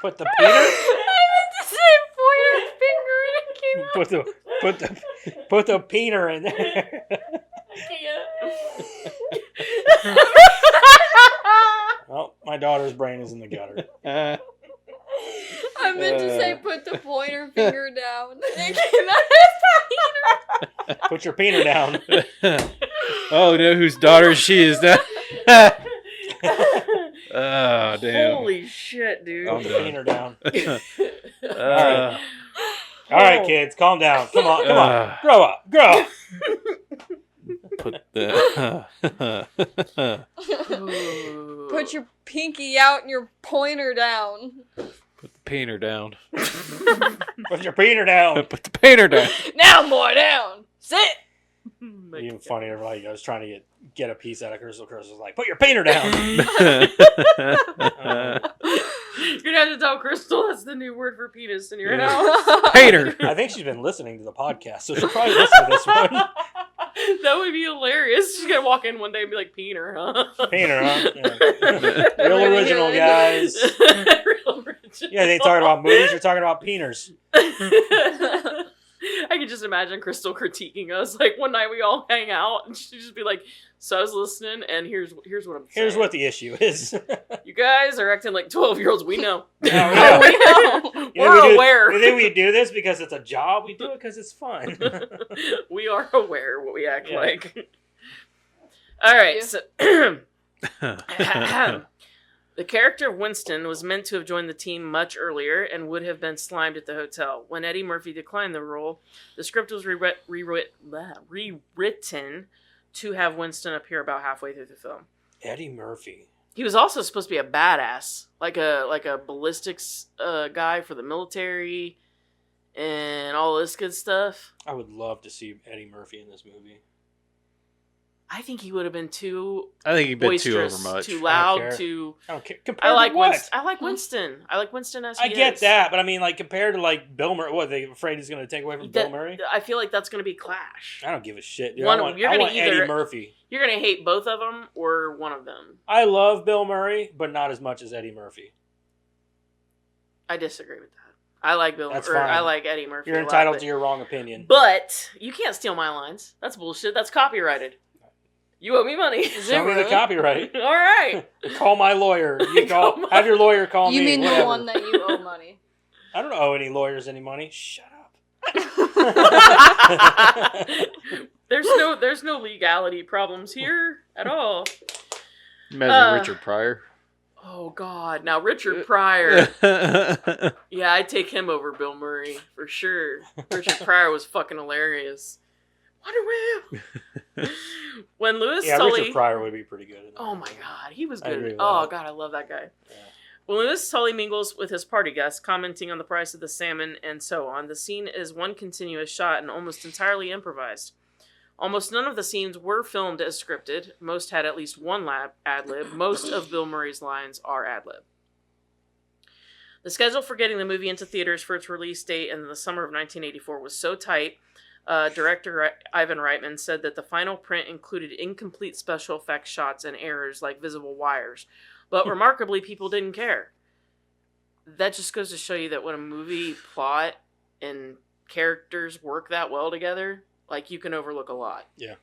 Put the Peter? I meant to say pointer finger and it came out. Put the Peter in there. Well, my daughter's brain is in the gutter. I meant to say put the pointer finger down. It came out as peanut. Put your Peter down. Oh, no, whose daughter she is now. Oh, damn. Holy shit, dude. Put the Peter down. Uh, All right, kids, calm down. Come on. Grow up. Put the... Put your pinky out and your pointer down. Put the painter down. Put your Peter down. Put the painter down. Now more down. Sit. Even funnier, like I was trying to get a piece out of Crystal. Crystal was like, "Put your painter down." You're gonna have to tell Crystal that's the new word for penis in your house. Painter. I think she's been listening to the podcast, so she'll probably listen to this one. That would be hilarious. She's gonna walk in one day and be like, "Peener, huh?" Painter, huh? Yeah. Real original, guys. Real original. Yeah, they talking about movies. You're talking about peeners. I can just imagine Crystal critiquing us. Like one night we all hang out and she'd just be like, "So I was listening, and here's what I'm saying. Here's what the issue is. You guys are acting like 12-year-olds. We know. Yeah, We know. We're aware. You think we do this because it's a job? We do it because it's fun. We are aware what we act Yeah. like. All right. Yeah. So the character of Winston was meant to have joined the team much earlier and would have been slimed at the hotel. When Eddie Murphy declined the role, the script was rewritten to have Winston appear about halfway through the film. Eddie Murphy. He was also supposed to be a badass, like a ballistics guy for the military and all this good stuff. I would love to see Eddie Murphy in this movie. I think he would have been too I think he'd been too boisterous, overmuch. too I loud, don't care. too. I don't care. I Compared like to what? Winston. I like Winston. I like Winston as he I get is. that, but I mean, like compared to like Bill Murray, what they afraid he's going to take away from Bill Murray? I feel like that's going to be clash. I don't give a shit. Dude. One- I want you're gonna Eddie either- Murphy. You're going to hate both of them or one of them. I love Bill Murray, but not as much as Eddie Murphy. I disagree with that. I like Bill. That's or fine. I like Eddie Murphy. You're a lot, entitled but- to your wrong opinion. But you can't steal my lines. That's bullshit. That's copyrighted. You owe me money. Show me the copyright. All right. Call my lawyer. You have your lawyer call You me. mean whatever. the one that you owe money? I don't owe any lawyers any money. Shut up. There's no legality problems here at all. Imagine Richard Pryor. Oh God! Now Richard Pryor. Yeah, I'd take him over Bill Murray for sure. Richard Pryor was fucking hilarious. Wonder Wheel. When Louis Tully, Richard Pryor would be pretty good. In that. oh my God, he was I agree good. with Oh that. God, I love that guy. Yeah. When Louis Tully mingles with his party guests, commenting on the price of the salmon and so on, the scene is one continuous shot and almost entirely improvised. Almost none of the scenes were filmed as scripted. Most had at least one ad-lib. Most of Bill Murray's lines are ad-lib. The schedule for getting the movie into theaters for its release date in the summer of 1984 was so tight, director Ivan Reitman said that the final print included incomplete special effects shots and errors like visible wires. But remarkably, people didn't care. that just goes to show you that when a movie plot and characters work that well together, like, you can overlook a lot. Yeah.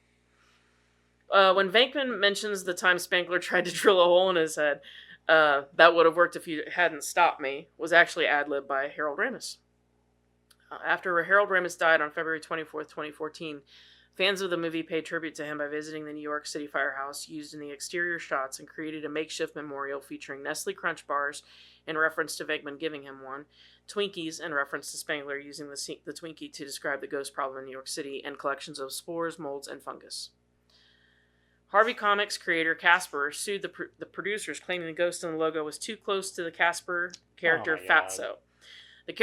When Venkman mentions the time Spangler tried to drill a hole in his head, that would have worked if you hadn't stopped me, was actually ad-libbed by Harold Ramis. After Harold Ramis died on February 24th, 2014, fans of the movie paid tribute to him by visiting the New York City firehouse used in the exterior shots and created a makeshift memorial featuring Nestle Crunch bars in reference to Venkman giving him one, Twinkies in reference to Spangler using the Twinkie to describe the ghost problem in New York City, and collections of spores, molds, and fungus. Harvey Comics creator Casper sued the producers, claiming the ghost in the logo was too close to the Casper character Fatso. The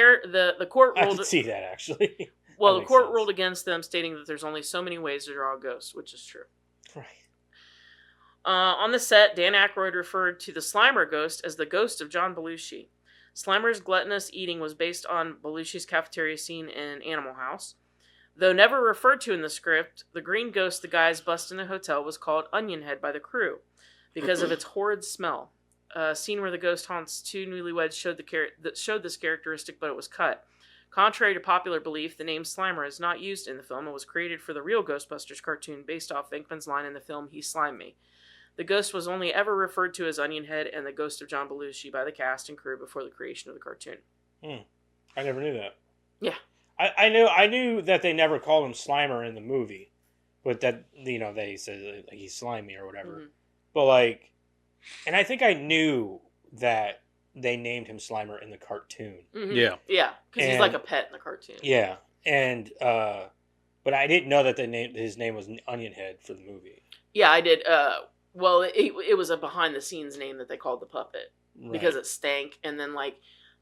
court ruled. I can see that, actually. Well, the court ruled against them, stating that there's only so many ways to draw a ghost, which is true. Right. On the set, Dan Aykroyd referred to the Slimer ghost as the ghost of John Belushi. Slimer's gluttonous eating was based on Belushi's cafeteria scene in Animal House. Though never referred to in the script, the green ghost the guys bust in the hotel was called Onion Head by the crew because of its horrid smell. A scene where the ghost haunts two newlyweds showed this characteristic, but it was cut. Contrary to popular belief, the name Slimer is not used in the film. It was created for the real Ghostbusters cartoon based off Venkman's line in the film, "He Slimed Me." The ghost was only ever referred to as Onion Head and the ghost of John Belushi by the cast and crew before the creation of the cartoon. I never knew that. Yeah. I knew that they never called him Slimer in the movie, but that, they said like he's slimy or whatever. Mm-hmm. But like, and I think I knew that they named him Slimer in the cartoon. Mm-hmm. Yeah, because he's like a pet in the cartoon. Yeah, and but I didn't know that his name was Onion Head for the movie. Yeah, I did. Well, it was a behind the scenes name that they called the puppet because it stank, and then like,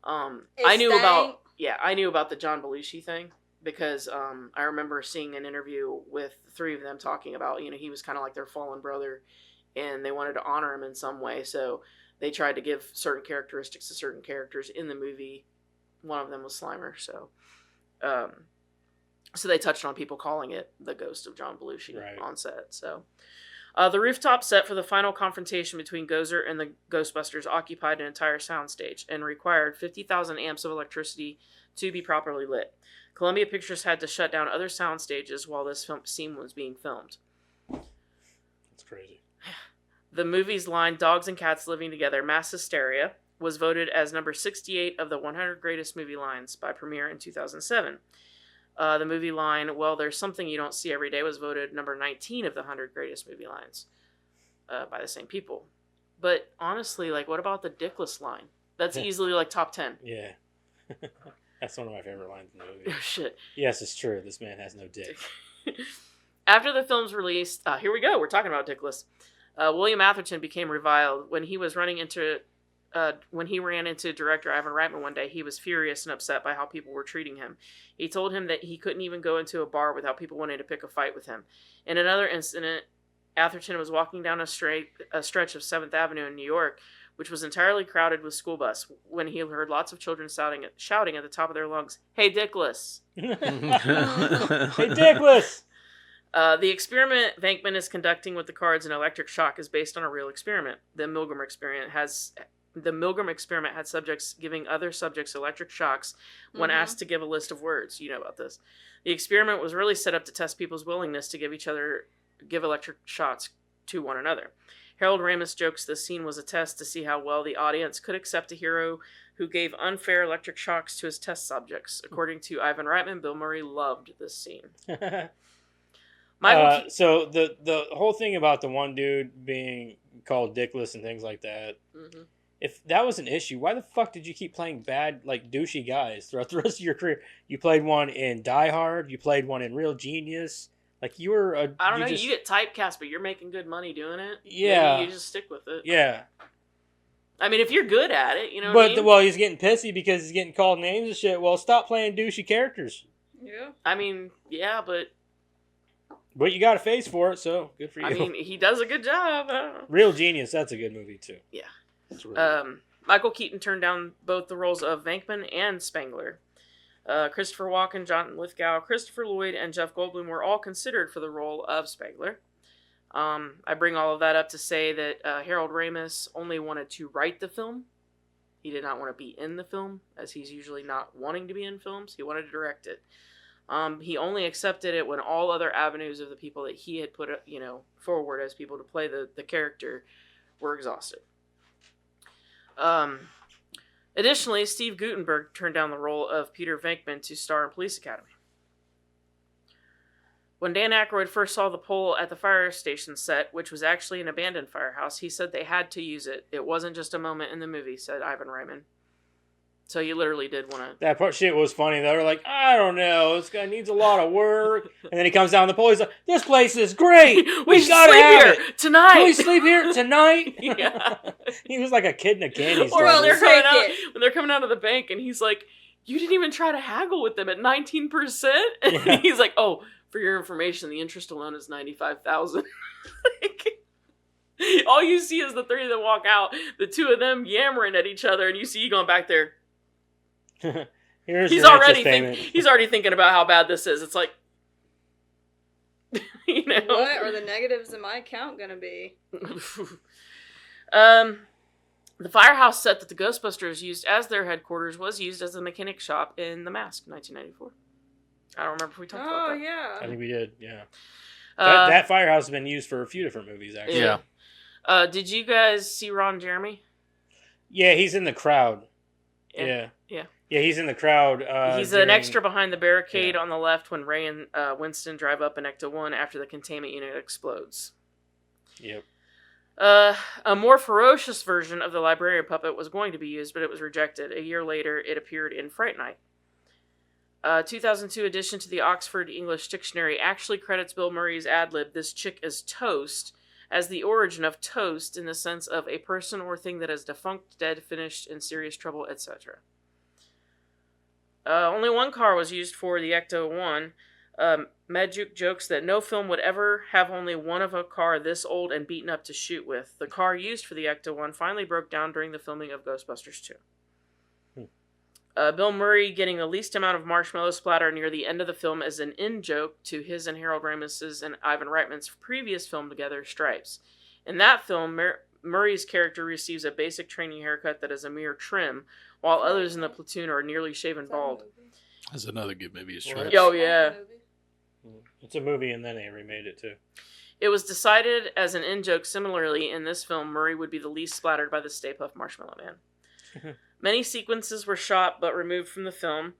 I knew about the John Belushi thing because I remember seeing an interview with the three of them talking about, he was kind of like their fallen brother, and they wanted to honor him in some way, so they tried to give certain characteristics to certain characters in the movie. One of them was Slimer, so they touched on people calling it the ghost of John Belushi on set. So the rooftop set for the final confrontation between Gozer and the Ghostbusters occupied an entire soundstage and required 50,000 amps of electricity to be properly lit. Columbia Pictures had to shut down other sound stages while this scene was being filmed. That's crazy. The movie's line, "Dogs and Cats Living Together, Mass Hysteria," was voted as number 68 of the 100 Greatest Movie Lines by Premiere in 2007. The movie line, "Well, There's Something You Don't See Every Day," was voted number 19 of the 100 Greatest Movie Lines by the same people. But honestly, like, what about the dickless line? That's easily like top 10. Yeah. That's one of my favorite lines in the movie. Oh, shit. Yes, it's true. This man has no dick. After the film's release, here we go. We're talking about dickless. William Atherton became reviled when he was ran into director Ivan Reitman one day. He was furious and upset by how people were treating him. He told him that he couldn't even go into a bar without people wanting to pick a fight with him. In another incident, Atherton was walking down a stretch of 7th Avenue in New York, which was entirely crowded with school bus, when he heard lots of children shouting at the top of their lungs, "Hey, dickless!" Hey, dickless! The experiment Venkman is conducting with the cards and electric shock is based on a real experiment. The Milgram experiment had subjects giving other subjects electric shocks when asked to give a list of words. You know about this. The experiment was really set up to test people's willingness to give electric shocks to one another. Harold Ramis jokes the scene was a test to see how well the audience could accept a hero who gave unfair electric shocks to his test subjects. According to Ivan Reitman, Bill Murray loved this scene. So the whole thing about the one dude being called dickless and things like that, if that was an issue, why the fuck did you keep playing bad, like, douchey guys throughout the rest of your career? You played one in Die Hard, you played one in Real Genius. Like, you were a... I don't know, you get typecast, but you're making good money doing it. Yeah. Maybe you just stick with it. Yeah. I mean, if you're good at it, you know what I mean? Well, he's getting pissy because he's getting called names and shit. Well, stop playing douchey characters. Yeah. I mean, yeah, but... But you got a face for it, so good for you. I mean, he does a good job. Real Genius, that's a good movie, too. Yeah. That's really Michael Keaton turned down both the roles of Venkman and Spangler. Christopher Walken, John Lithgow, Christopher Lloyd, and Jeff Goldblum were all considered for the role of Spangler. I bring all of that up to say that Harold Ramis only wanted to write the film He did not want to be in the film, as he's usually not wanting to be in films. He wanted to direct it. He only accepted it when all other avenues of the people that he had put, forward as people to play the character were exhausted. Additionally, Steve Guttenberg turned down the role of Peter Venkman to star in Police Academy. When Dan Aykroyd first saw the pole at the fire station set, which was actually an abandoned firehouse, he said they had to use it. It wasn't just a moment in the movie, said Ivan Reitman. So you literally did want to... That part shit was funny. They were like, I don't know, this guy needs a lot of work. And then he comes down the pole, he's like, this place is great. We gotta sleep have here it. tonight. Can we sleep here tonight? Yeah. He was like a kid in a candy Or store. when they're coming out of the bank and he's like, you didn't even try to haggle with them at 19%? And Yeah. he's like, oh, for your information, the interest alone is $95,000. All you see is the three of them walk out, the two of them yammering at each other, and you see you going back there. He's already thinking about how bad this is. It's like, What are the negatives in my account gonna be? The firehouse set that the Ghostbusters used as their headquarters was used as a mechanic shop in The Mask, 1994. I don't remember if we talked about that. Oh yeah. I think we did, yeah. That firehouse has been used for a few different movies, actually. Yeah. Did you guys see Ron Jeremy? Yeah, he's in the crowd. Yeah. Yeah, he's in the crowd. He's an extra behind the barricade on the left when Ray and Winston drive up in Ecto-1 after the containment unit explodes. Yep. A more ferocious version of the librarian puppet was going to be used, but it was rejected. A year later, it appeared in Fright Night. 2002 edition to the Oxford English Dictionary actually credits Bill Murray's ad-lib, "This chick is toast," as the origin of toast in the sense of a person or thing that is defunct, dead, finished, in serious trouble, etc. Only one car was used for the Ecto-1. Medjuk jokes that no film would ever have only one of a car this old and beaten up to shoot with. The car used for the Ecto-1 finally broke down during the filming of Ghostbusters 2. Bill Murray getting the least amount of marshmallow splatter near the end of the film is an in-joke to his and Harold Ramis' and Ivan Reitman's previous film together, Stripes. In that film, Murray's character receives a basic training haircut that is a mere trim, while others in the platoon are nearly shaven bald. That's another good movie. Stripes. Oh, yeah. It's a movie, and then they remade it, too. It was decided as an in-joke similarly in this film, Murray would be the least splattered by the Stay Puft Marshmallow Man. Many sequences were shot but removed from the film.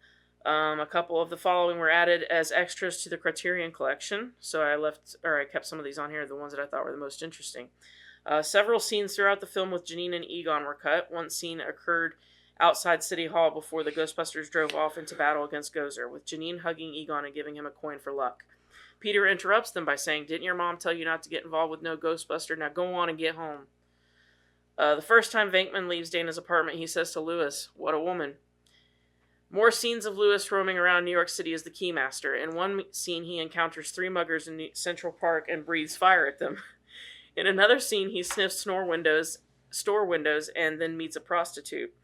A couple of the following were added as extras to the Criterion Collection, so I kept some of these on here, the ones that I thought were the most interesting. Several scenes throughout the film with Janine and Egon were cut. One scene occurred outside City Hall before the Ghostbusters drove off into battle against Gozer, with Janine hugging Egon and giving him a coin for luck. Peter interrupts them by saying, "Didn't your mom tell you not to get involved with no Ghostbuster? Now go on and get home." The first time Venkman leaves Dana's apartment, he says to Lewis, "What a woman." More scenes of Lewis roaming around New York City as the Keymaster. In one scene, he encounters 3 muggers in Central Park and breathes fire at them. In another scene, he sniffs store windows and then meets a prostitute.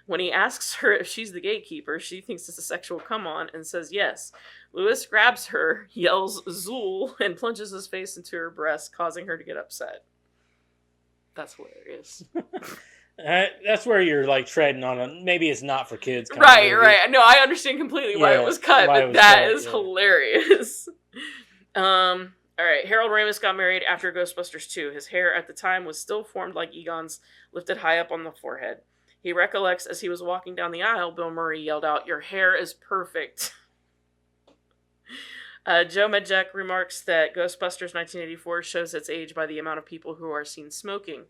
When he asks her if she's the gatekeeper, she thinks it's a sexual come-on and says yes. Lewis grabs her, yells "Zool," and plunges his face into her breast, causing her to get upset. That's hilarious. That's where you're like treading on a maybe it's not for kids. Right. No, I understand completely why it was cut, but that is hilarious. All right. Harold Ramis got married after Ghostbusters 2. His hair at the time was still formed like Egon's, lifted high up on the forehead. He recollects as he was walking down the aisle, Bill Murray yelled out, "Your hair is perfect." Joe Medjuk remarks that Ghostbusters 1984 shows its age by the amount of people who are seen smoking.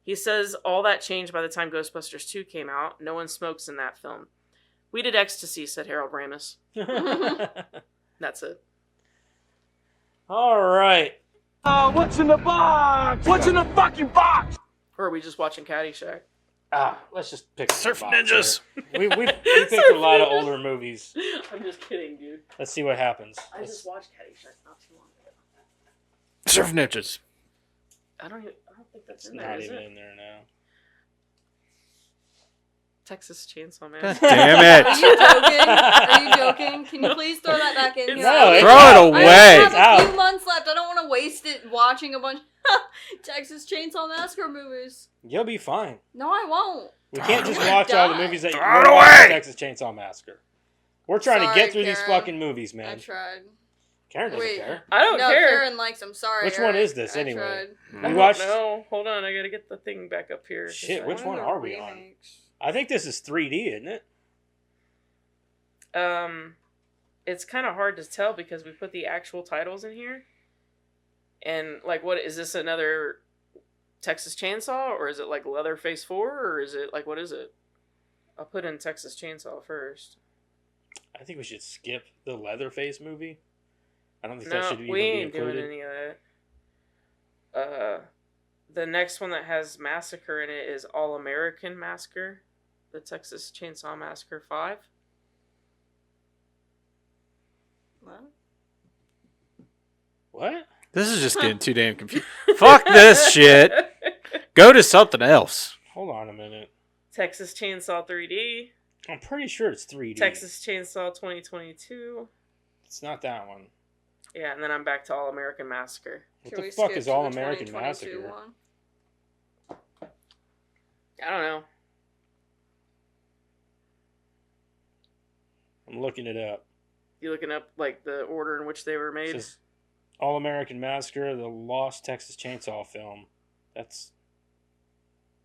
He says all that changed by the time Ghostbusters 2 came out. No one smokes in that film. "We did ecstasy," said Harold Ramis. That's it. All right. What's in the box? What's in the fucking box? Or are we just watching Caddyshack? Let's just pick Surf box Ninjas. here. We picked a lot of older movies. I'm just kidding, dude. Let's see what happens. I just watched Caddyshack not too long ago. Surf Ninjas. I don't think that's It's in there, not is even it? in there now. Texas Chainsaw Man. God damn it. Are you joking? Can you please throw that back in here? No, Throw it away. I only have Out. a few months left. I don't want to waste it watching a bunch of Texas Chainsaw Massacre movies. You'll be fine. No, I won't. We can't just watch all the movies that you Throw it watch away! Texas Chainsaw Massacre. We're trying to Sorry, get through these Karen. fucking movies, man. I tried. Karen doesn't Wait. care. I don't no, care. Karen likes them. Sorry. Which one Eric. is this, I anyway? tried. I We don't watched. know. Hold on, I gotta get the thing back up here. Shit, which one of the are we on? remakes. I think this is 3D, isn't it? It's kind of hard to tell because we put the actual titles in here. And like, what is this? Another Texas Chainsaw, or is it like Leatherface 4, or is it like, what is it? I'll put in Texas Chainsaw first. I think we should skip the Leatherface movie. I don't think No, that should even we be ain't included. doing any of that. The next one that has Massacre in it is All American Massacre, the Texas Chainsaw Massacre 5. What? What? This is just getting too damn confused. Fuck this shit. Go to something else. Hold on a minute. Texas Chainsaw 3D. I'm pretty sure it's 3D. Texas Chainsaw 2022. It's not that one. Yeah, and then I'm back to All American Massacre. What Should the we fuck skip is to All the American 2022 Massacre? one? I don't know. I'm looking it up. You looking up like the order in which they were It made? says All American Massacre, the Lost Texas Chainsaw film. That's.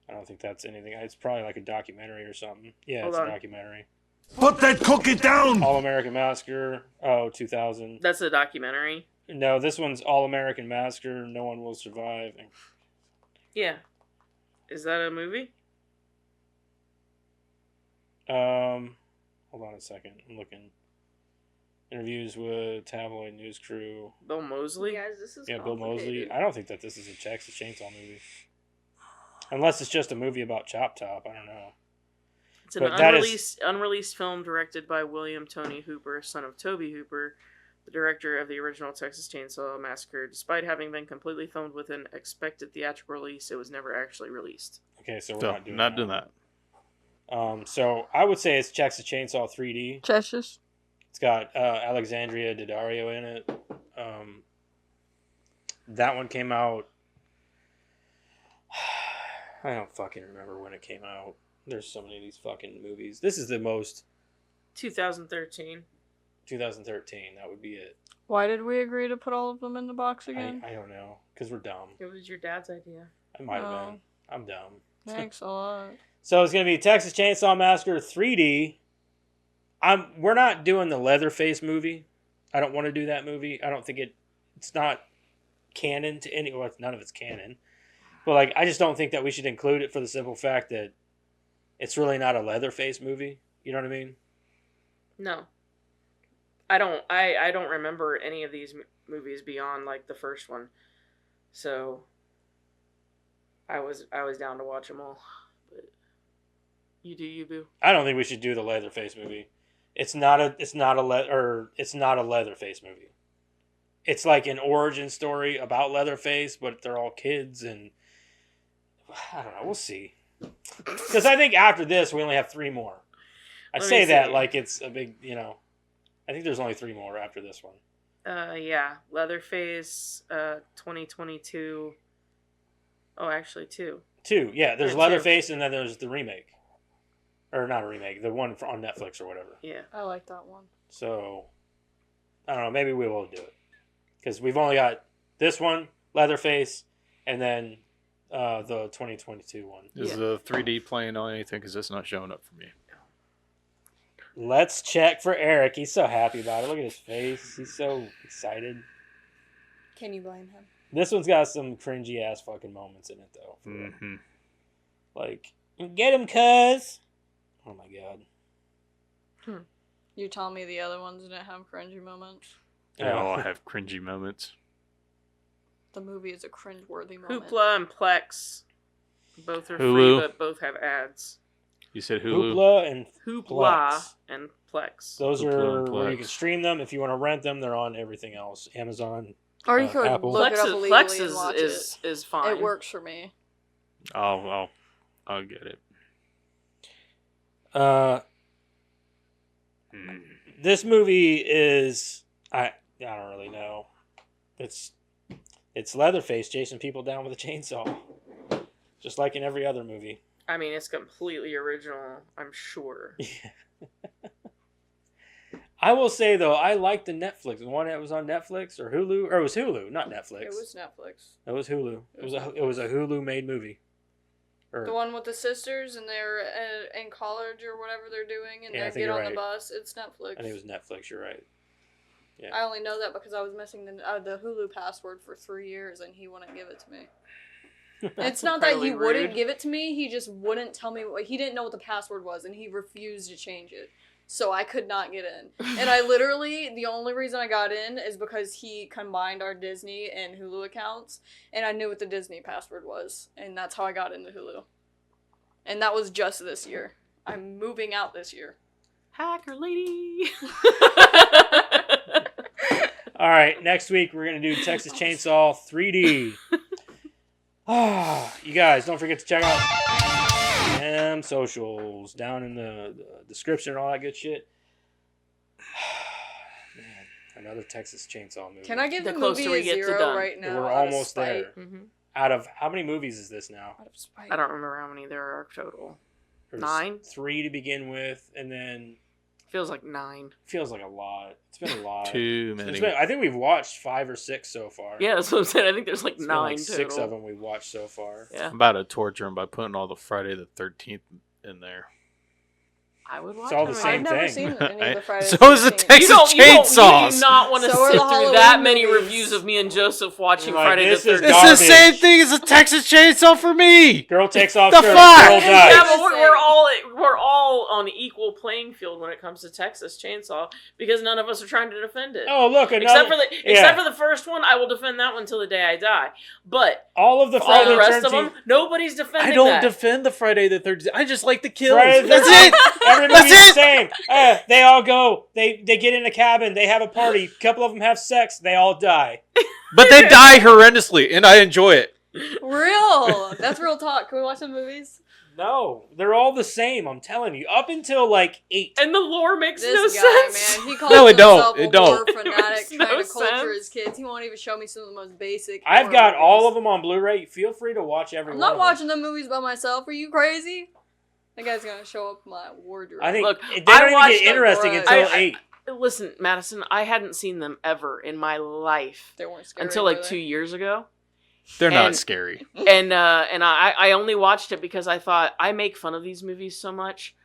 I don't think that's anything. It's probably like a documentary or something. Yeah, Hold it's on. a documentary. Put that cookie down! All American Massacre. Oh, 2000. That's a documentary. No, this one's All American Massacre. No One Will Survive. Yeah. Is that a movie? Hold on a second. I'm looking. Interviews with tabloid news crew. Bill Moseley? Guys, this is Yeah, Bill Moseley. complicated. I don't think that this is a Texas Chainsaw movie. Unless it's just a movie about Chop Top. I don't know. It's an But that unreleased film directed by William Tony Hooper, son of Toby Hooper, the director of the original Texas Chainsaw Massacre. Despite having been completely filmed with an expected theatrical release, it was never actually released. Okay, so we're So, not doing that. So I would say it's Texas Chainsaw 3D. Texas. It's got Alexandria Daddario in it. That one came out. I don't fucking remember when it came out. There's so many of these fucking movies. This is the most 2013. 2013. That would be it. Why did we agree to put all of them in the box again? I don't know. Because we're dumb. It was your dad's idea. I might have Oh. been. I'm dumb. Thanks a lot. So it's going to be Texas Chainsaw Massacre 3D. We're not doing the Leatherface movie. I don't want to do that movie. I don't think it's not canon to any. Well, none of it's canon. But like, I just don't think that we should include it for the simple fact that it's really not a Leatherface movie. You know what I mean? No. I don't remember any of these movies beyond like the first one. So I was down to watch them all. But you do you, boo. I don't think we should do the Leatherface movie. It's not a Leatherface movie. It's like an origin story about Leatherface, but they're all kids, and I don't know. We'll see. Because I think after this, we only have 3 more. I Let me say that see. like it's a big, I think there's only 3 more after this one. Yeah, Leatherface, 2022. Oh, actually 2. 2, yeah. There's Yeah, 2. Leatherface, and then there's the remake, or not a remake, the one on Netflix or whatever. Yeah. I like that one. So I don't know. Maybe we will do it because we've only got this one, Leatherface, and then the 2022 one. Is the 3D playing on anything? Because it's not showing up for me. Let's check for Eric. He's so happy about it. Look at his face. He's so excited. Can you blame him? This one's got some cringy ass fucking moments in it though. Mm-hmm. Like, get him, cuz. Oh my god. You tell me the other ones didn't have cringy moments. They all have cringy moments. The movie is a cringe-worthy moment. Hoopla and Plex. Both are free, Hulu. but both have ads. You said Hulu. Hoopla and Hoopla Plex. and Plex. Those Hoopla are and where you Plex. can stream them. If you want to rent them, they're on everything else. Amazon. Or you could Apple. look it up illegally Plex and watch is fine. It works for me. I'll get it. This movie is I don't really know. It's Leatherface chasing people down with a chainsaw, just like in every other movie. I mean, it's completely original, I'm sure. I will say though, I liked the Netflix, the one that was on Netflix or Hulu, or it was Hulu, not Netflix. It was Netflix. It was Hulu. It was a Hulu made movie. The one with the sisters and they're in college or whatever they're doing and they get on the bus. It's Netflix. I think it was Netflix. You're right. Yeah. I only know that because I was missing the Hulu password for 3 years and he wouldn't give it to me. It's not that he wouldn't give it to me. He just wouldn't tell me. He didn't know what the password was and he refused to change it. So I could not get in. And I literally, the only reason I got in is because he combined our Disney and Hulu accounts. And I knew what the Disney password was. And that's how I got into Hulu. And that was just this year. I'm moving out this year. Hacker lady. All right, next week we're going to do Texas Chainsaw 3D. You guys, don't forget to check out them socials down in the description and all that good shit. Man, another Texas Chainsaw movie. Can I give the movie a 0 right now? We're almost there. Mm-hmm. Out of how many movies is this now? Out of spite. I don't remember how many there are total. There's 9? 3 to begin with, and then feels like 9. Feels like a lot. It's been a lot. Too many. I think we've watched 5 or 6 so far. Yeah, that's what I'm saying. I think there's like It's 9 been like total. 6 of them we've watched so far. Yeah. I'm about to torture him by putting all the Friday the 13th in there. I would watch It's all the them. same I've never thing. seen any of the Friday So the is the 13th. Texas You Chainsaws. do not want to So are sit the through Halloween that many movies. reviews of me and Joseph watching Like, Friday the this is 13th. It's the same thing as a Texas Chainsaw for me. Girl takes off The shirt, fuck? girl dies. Yeah, but we're all on equal playing field when it comes to Texas Chainsaw because none of us are trying to defend it. Oh, look, Except for the first one, I will defend that one till the day I die. But all of the all Friday the rest of 13th them, nobody's defending I don't that. defend the Friday the 13th. I just like the kills. Friday the That's 13th, it. Every That's movie's the it. same. They all go. They get in a cabin. They have a party. A couple of them have sex. They all die. But they die horrendously, and I enjoy it. Real. That's real talk. Can we watch some movies? No, they're all the same. I'm telling you. Up until like 8. And the lore makes This no guy, sense. man, he calls No, it don't. himself It a don't. horror It fanatic makes trying no to culture sense. his kids. He won't even show me some of the most basic. I've horror got all movies. of them on Blu-ray. Feel free to watch every I'm one not of watching the movies by myself. Are you crazy? That guy's gonna show up in my wardrobe. I think Look, they I don't even watched get them, interesting bro. until I- 8. Listen, Madison, I hadn't seen them ever in my life they weren't scary until like were 2 they? years ago. They're not And- scary. And I only watched it because I thought I make fun of these movies so much,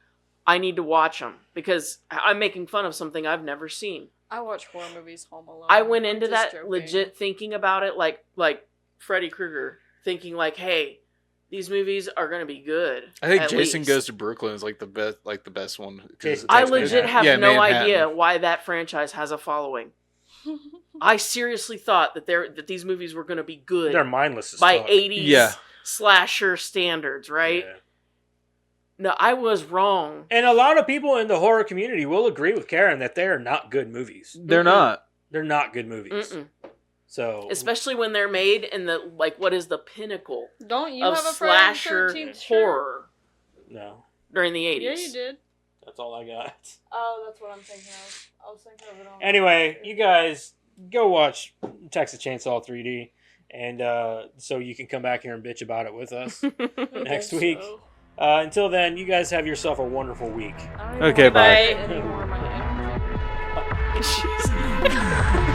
I need to watch them because I'm making fun of something I've never seen. I watch horror movies Home Alone. I went I'm into just that joking. legit thinking about it like Freddy Krueger, thinking like, hey, these movies are gonna be good. I think at Jason least. Goes to Brooklyn is like the best one. 'Cause Jason it's I Takes legit Manhattan. have Yeah, no Manhattan. idea why that franchise has a following. I seriously thought that these movies were gonna be good They're mindless as by fuck. 80s Yeah. slasher standards, right? Yeah. No, I was wrong. And a lot of people in the horror community will agree with Karen that they are not good movies. They're Mm-mm. not. They're not good movies. Mm-mm. So Especially when they're made in the like what is the pinnacle Don't you of have a Friday the slasher 13th shirt? horror no, during the 80s. Yeah, you did. that's all I got. Oh, that's what I'm thinking of. I was thinking of it on. Anyway, you guys go watch Texas Chainsaw 3D, and so you can come back here and bitch about it with us next guess week. so. Until then, you guys have yourself a wonderful week. I don't even Okay, wanna bye. put any more of my hands. Jeez.